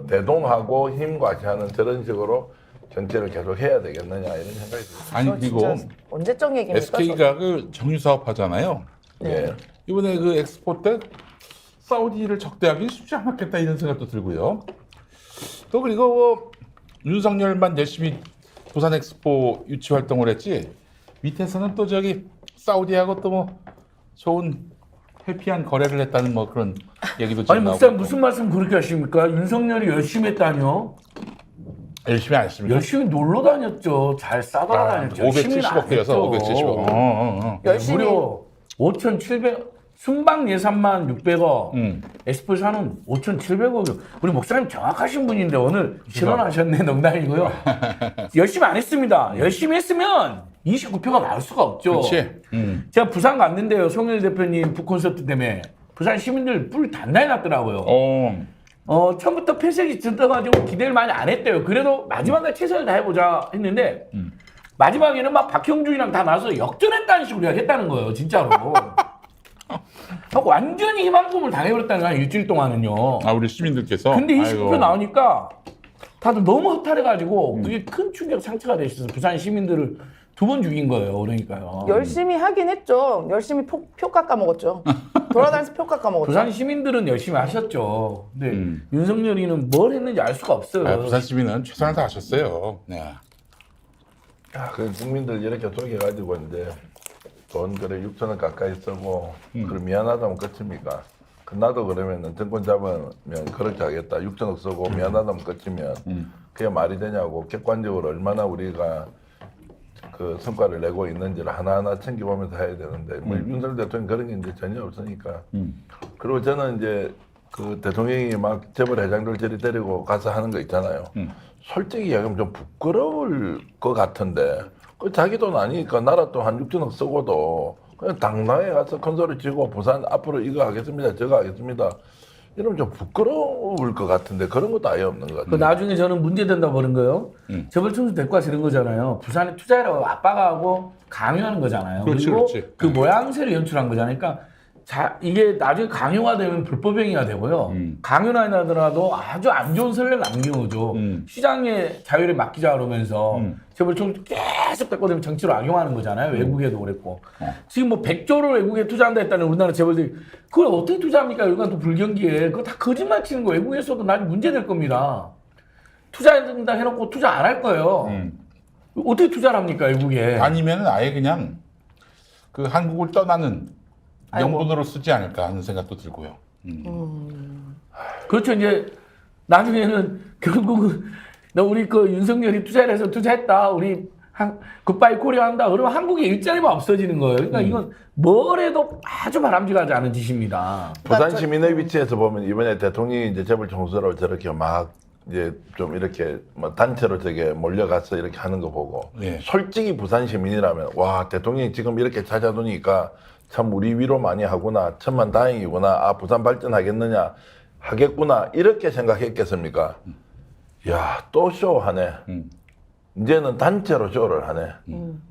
대동하고 힘과시하는 저런 식으로 정치를 계속 해야 되겠느냐 이런 생각이 듭니다. 아니 저 그리고 진짜 언제적 얘기입니까? SK가 그 정유 사업 하잖아요. 예. 이번에 그 엑스포 때 사우디를 적대하기 쉽지 않았겠다 이런 생각도 들고요. 또 그리고 뭐 윤석열만 열심히 부산 엑스포 유치 활동을 했지 밑에서는 또 저기 사우디하고 또 뭐 좋은 해피한 거래를 했다는 뭐 그런 얘기도 지금 아니 나오고 목사님 무슨 말씀 그렇게 하십니까? 윤석열이 열심히 했다뇨? 열심히 안 했습니까? 열심히 놀러 다녔죠. 잘 싸돌아 다녔죠. 570억 대여서 570억. 열심히 무려 5,700 순방 예산만 600억, 엑스포 사는 5,700억. 우리 목사님 정확하신 분인데 오늘 실언하셨네. 농담이고요. 열심히 안 했습니다. 열심히 했으면 29표가 나올 수가 없죠. 그렇지. 제가 부산 갔는데요. 송일 대표님 북콘서트 때문에 부산 시민들 뿔 단단히 났더라고요. 처음부터 폐색이 들떠가지고 기대를 많이 안 했대요. 그래도 마지막에 최선을 다해보자 했는데 마지막에는 막 박형준이랑 다 나와서 역전했다는 식으로 했다는 거예요. 진짜로. 완전히 희망고문을 당해버렸다는 거야. 일주일 동안은요. 아 우리 시민들께서. 근데 29표 아이고. 나오니까 다들 너무 허탈해가지고 그게 큰 충격 상처가 돼 있어서 부산 시민들을 2번 죽인 거예요. 그러니까요. 열심히 하긴 했죠. 열심히 표 깎아 먹었죠. 돌아다니면서 표 깎아 먹었죠. 부산 시민들은 열심히 하셨죠. 근데 윤석열이는 뭘 했는지 알 수가 없어요. 아, 부산 시민은 최선을 다하셨어요. 네. 그 국민들 이렇게 속여가지고 이제 돈 그래 6천원 가까이 쓰고 그럼 미안하다면 끝입니까? 나도 그러면은 정권 잡으면 그렇게 하겠다. 6천억 쓰고 미안하다면 끝이면 그게 말이 되냐고 객관적으로 얼마나 우리가 그 성과를 내고 있는지를 하나하나 챙겨보면서 해야 되는데 뭐 윤석열 대통령 그런 게 이제 전혀 없으니까. 그리고 저는 이제 그 대통령이 막 재벌 회장들 저리 데리고 가서 하는 거 있잖아요. 솔직히 이야기하면 좀 부끄러울 것 같은데 그 자기 돈 아니니까 나라 돈 한 6천억 쓰고도 그냥 당나라에 가서 큰 소리 치고 부산 앞으로 이거 하겠습니다 저거 하겠습니다 이러면 좀 부끄러울 것 같은데 그런 것도 아예 없는 것 같아요. 그 나중에 저는 문제된다고 보는 거예요. 재벌 총수 데리고 와서 이런 거잖아요. 부산에 투자해라고 압박하고 하고 강요하는 거잖아요. 그렇지, 그리고 그렇지. 그 모양새를 연출한 거잖아요. 그러니까 이게 나중에 강요가 되면 불법행위가 되고요. 강요나 하더라도 아주 안 좋은 선례를 남겨오죠. 시장의 자유를 맡기자 그러면서 재벌 총수 계속 데리고 되면 정치로 악용하는 거잖아요. 외국에도 그랬고. 지금 뭐 100조를 외국에 투자한다 했다는 우리나라 재벌들이 그걸 어떻게 투자합니까? 이건 또 불경기에. 그거 다 거짓말 치는 거 외국에서도 나중에 문제될 겁니다. 투자한다 해놓고 투자 안 할 거예요. 어떻게 투자를 합니까, 외국에? 아니면은 아예 그냥 그 한국을 떠나는 명분으로 쓰지 않을까 하는 생각도 들고요. 그렇죠. 이제 나중에는 결국은 우리 그 윤석열이 투자를 해서 투자했다. 우리 굿바이 코리아 한다. 그러면 한국에 일자리만 없어지는 거예요. 그러니까 이건 뭘 해도 아주 바람직하지 않은 짓입니다. 부산 시민의 위치에서 보면 이번에 대통령이 이제 재벌 총수로 저렇게 막 이제 좀 이렇게 뭐 단체로 저게 몰려가서 이렇게 하는 거 보고 예. 솔직히 부산 시민이라면 와 대통령이 지금 이렇게 찾아두니까 참 우리 위로 많이 하구나 천만 다행이구나 아 부산 발전하겠느냐 하겠구나 이렇게 생각했겠습니까? 야 또 쇼하네. 이제는 단체로 쇼를 하네.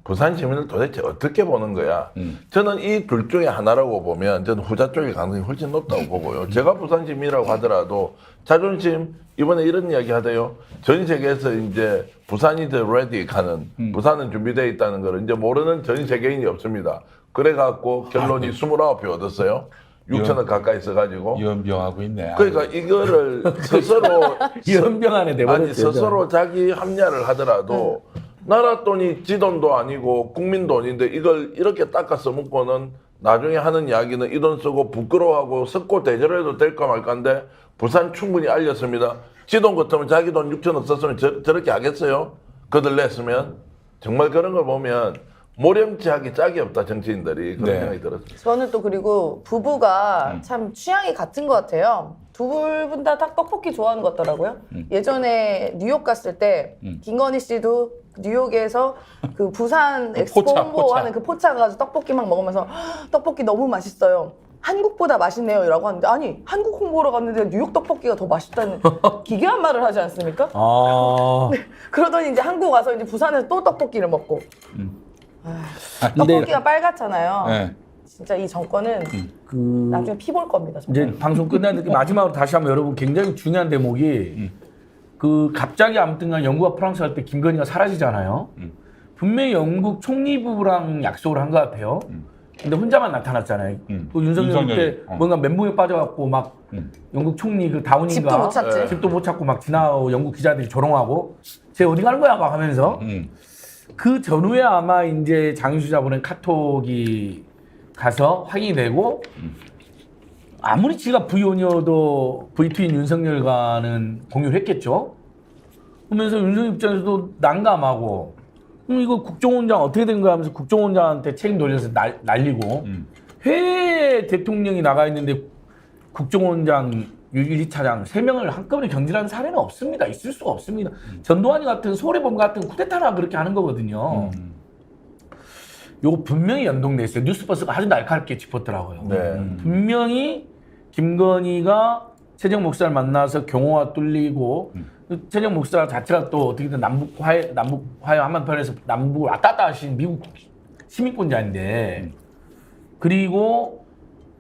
부산 시민을 도대체 어떻게 보는 거야? 저는 이 둘 중에 하나라고 보면 저는 후자 쪽의 가능성이 훨씬 높다고 보고요. 제가 부산 시민이라고 하더라도 자존심 이번에 이런 이야기 하대요. 전 세계에서 이제 부산이 더 레디 하는 부산은 준비되어 있다는 걸 이제 모르는 전 세계인이 없습니다. 그래갖고 결론이 29표 얻었어요. 6천억 가까이 써가지고. 연병하고 있네. 그러니까 이거를 스스로 연병 안에 내버렸죠. 아니 스스로 자기 합리화를 하더라도 나라 돈이 지 돈도 아니고 국민 돈인데 이걸 이렇게 닦아 써먹고는 나중에 하는 이야기는 이 돈 쓰고 부끄러워하고 섞고 대절해도 될까 말까인데 부산 충분히 알렸습니다. 지 돈 같으면 자기 돈 6천억 썼으면 저렇게 하겠어요? 그들 냈으면 정말 그런 걸 보면 모렴치하기 짝이 없다 정치인들이 그런 네. 생각이 들었어요. 저는 또 그리고 부부가 참 취향이 같은 것 같아요. 두 분 다 떡볶이 좋아하는 것 같더라고요. 예전에 뉴욕 갔을 때 김건희 씨도 뉴욕에서 그 부산 그 엑스포 포차, 홍보하는 그 포차 가서 떡볶이 막 먹으면서 떡볶이 너무 맛있어요. 한국보다 맛있네요 라고 하는데 아니 한국 홍보로 갔는데 뉴욕 떡볶이가 더 맛있다는 기괴한 말을 하지 않습니까? 아. 그러더니 이제 한국 와서 이제 부산에서 또 떡볶이를 먹고 근데 떡볶이가 빨갛잖아요. 네. 진짜 이 정권은 그 나중에 피볼 겁니다. 정말. 이제 방송 끝났는데 마지막으로 다시 한번 여러분 굉장히 중요한 대목이 그 갑자기 아무튼간 영국과 프랑스 할 때 김건희가 사라지잖아요. 분명히 영국 총리부랑 약속을 한 것 같아요. 근데 혼자만 나타났잖아요. 그 윤석열 그때 뭔가 멘붕에 빠져갖고 막 영국 총리 그 다우닝가 집도 못 찾지. 집도 못 찾고 막 지나고 영국 기자들이 조롱하고 쟤 어디 가는 거야 막 하면서 그 전후에 아마 이제 장유수자 보낸 카톡이 가서 확인이 되고 아무리 지가 V1이어도 V2인 윤석열과는 공유를 했겠죠. 그러면서 윤석열 입장에서도 난감하고 이거 국정원장 어떻게 된 거야 하면서 국정원장한테 책임 돌려서 날리고 해외 대통령이 나가 있는데 국정원장 1차장 3명을 한꺼번에 경질하는 사례는 없습니다. 있을 수가 없습니다. 전두환이 같은 소래범 같은 쿠데타나 그렇게 하는 거거든요. 요거 분명히 연동돼 있어요. 뉴스버스가 아주 날카롭게 짚었더라고요. 네. 분명히 김건희가 최재형 목사를 만나서 경호가 뚫리고 최재형 목사 자체가 또 어떻게든 남북 화해 한반도에서 남북을 왔다 갔다 하신 미국 시민권자인데 그리고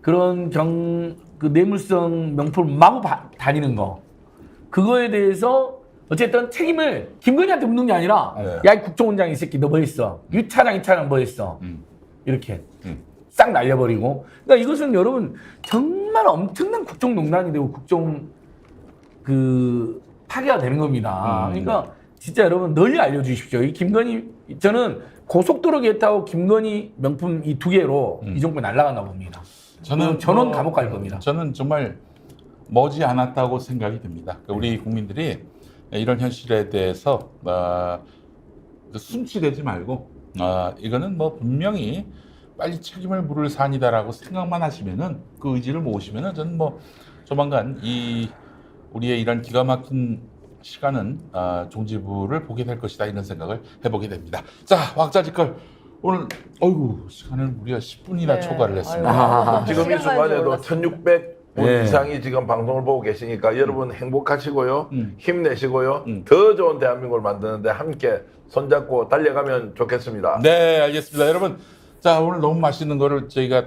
그런 그 뇌물성 명품을 마구 다니는 거 그거에 대해서 어쨌든 책임을 김건희한테 묻는 게 아니라 네. 야 이 국정원장 이 새끼 너 뭐 했어? 유차장 2차장 뭐 했어? 이렇게 싹 날려버리고 그러니까 이것은 여러분 정말 엄청난 국정농단이 되고 국정 그 파괴가 되는 겁니다. 그러니까 진짜 여러분 널리 알려주십시오. 이 김건희 저는 고속도로 개 타고 김건희 명품 이 두 개로 이 정부 날아가나 봅니다. 저는 전원 감옥 갈 겁니다. 저는 정말 머지 않았다고 생각이 듭니다. 우리 국민들이 이런 현실에 대해서 숨치대지 말고 이거는 뭐 분명히 빨리 책임을 물을 사안이다라고 생각만 하시면은 그 의지를 모으시면은 저는 뭐 조만간 우리의 이런 기가 막힌 시간은 종지부를 보게 될 것이다 이런 생각을 해보게 됩니다. 자, 왁자지껄 오늘 어이구 시간을 우리가 10분이나 네. 초과를 했습니다. 지금 이 순간에도 1600분 네. 이상이 지금 방송을 보고 계시니까 여러분 행복하시고요. 힘내시고요. 음. 더 좋은 대한민국을 만드는데 함께 손잡고 달려가면 좋겠습니다. 네, 알겠습니다. 여러분, 자 오늘 너무 맛있는 거를 저희가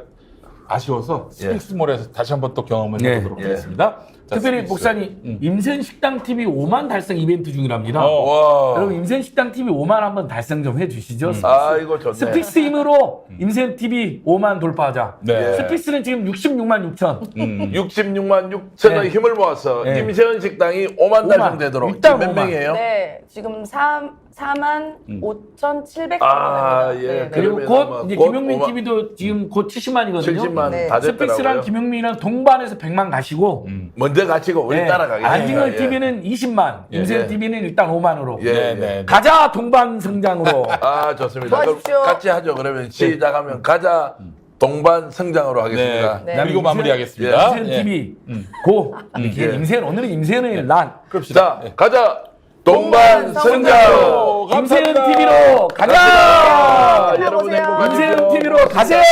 아쉬워서 예. 스픽스몰에서 다시 한번 또 경험을 네. 해보도록 예. 하겠습니다. 자, 특별히 스픽스. 목사님 임센식당 TV 5만 달성 이벤트 중이랍니다. 와. 여러분 임센식당 TV 5만 한번 달성 좀 해주시죠. 아, 이거 좋네. 스픽스 힘으로 임센 TV 5만 돌파하자. 네. 스픽스는 지금 66만 6천. 66만 6천의 네. 힘을 모아서 네. 임세현 식당이 5만 달성되도록. 일단 지금 몇 5만. 명이에요? 네, 지금 4만 5,700명 아, 됩니다. 예. 네, 그리고 그러면 곧 아마 이제 곧 김용민 5만 TV도 지금 곧 70만이거든요. 70만 네. 다 스픽스랑 됐더라고요. 김용민이랑 동반해서 100만 가시고 먼저 가시고 우리 네. 따라가겠습니다. 안진걸 예. TV는 20만, 예. 임센 예. TV는 일단 5만으로. 예. 네, 네. 가자 동반 성장으로. 아, 좋습니다. 그럼 도와주십시오. 같이 하죠. 그러면 시작하면 가자 동반 성장으로 하겠습니다. 네. 네. 그리고 마무리하겠습니다. 임센 예. TV 고. 이렇게 예. 임센 오늘은 임센의 난. 그럽시다. 자, 가자 동반 성장으로. 임센 감사합니다. TV로 가자. 아, 여러분 가보세요. 행복하십시오. 임센 TV로 가세요.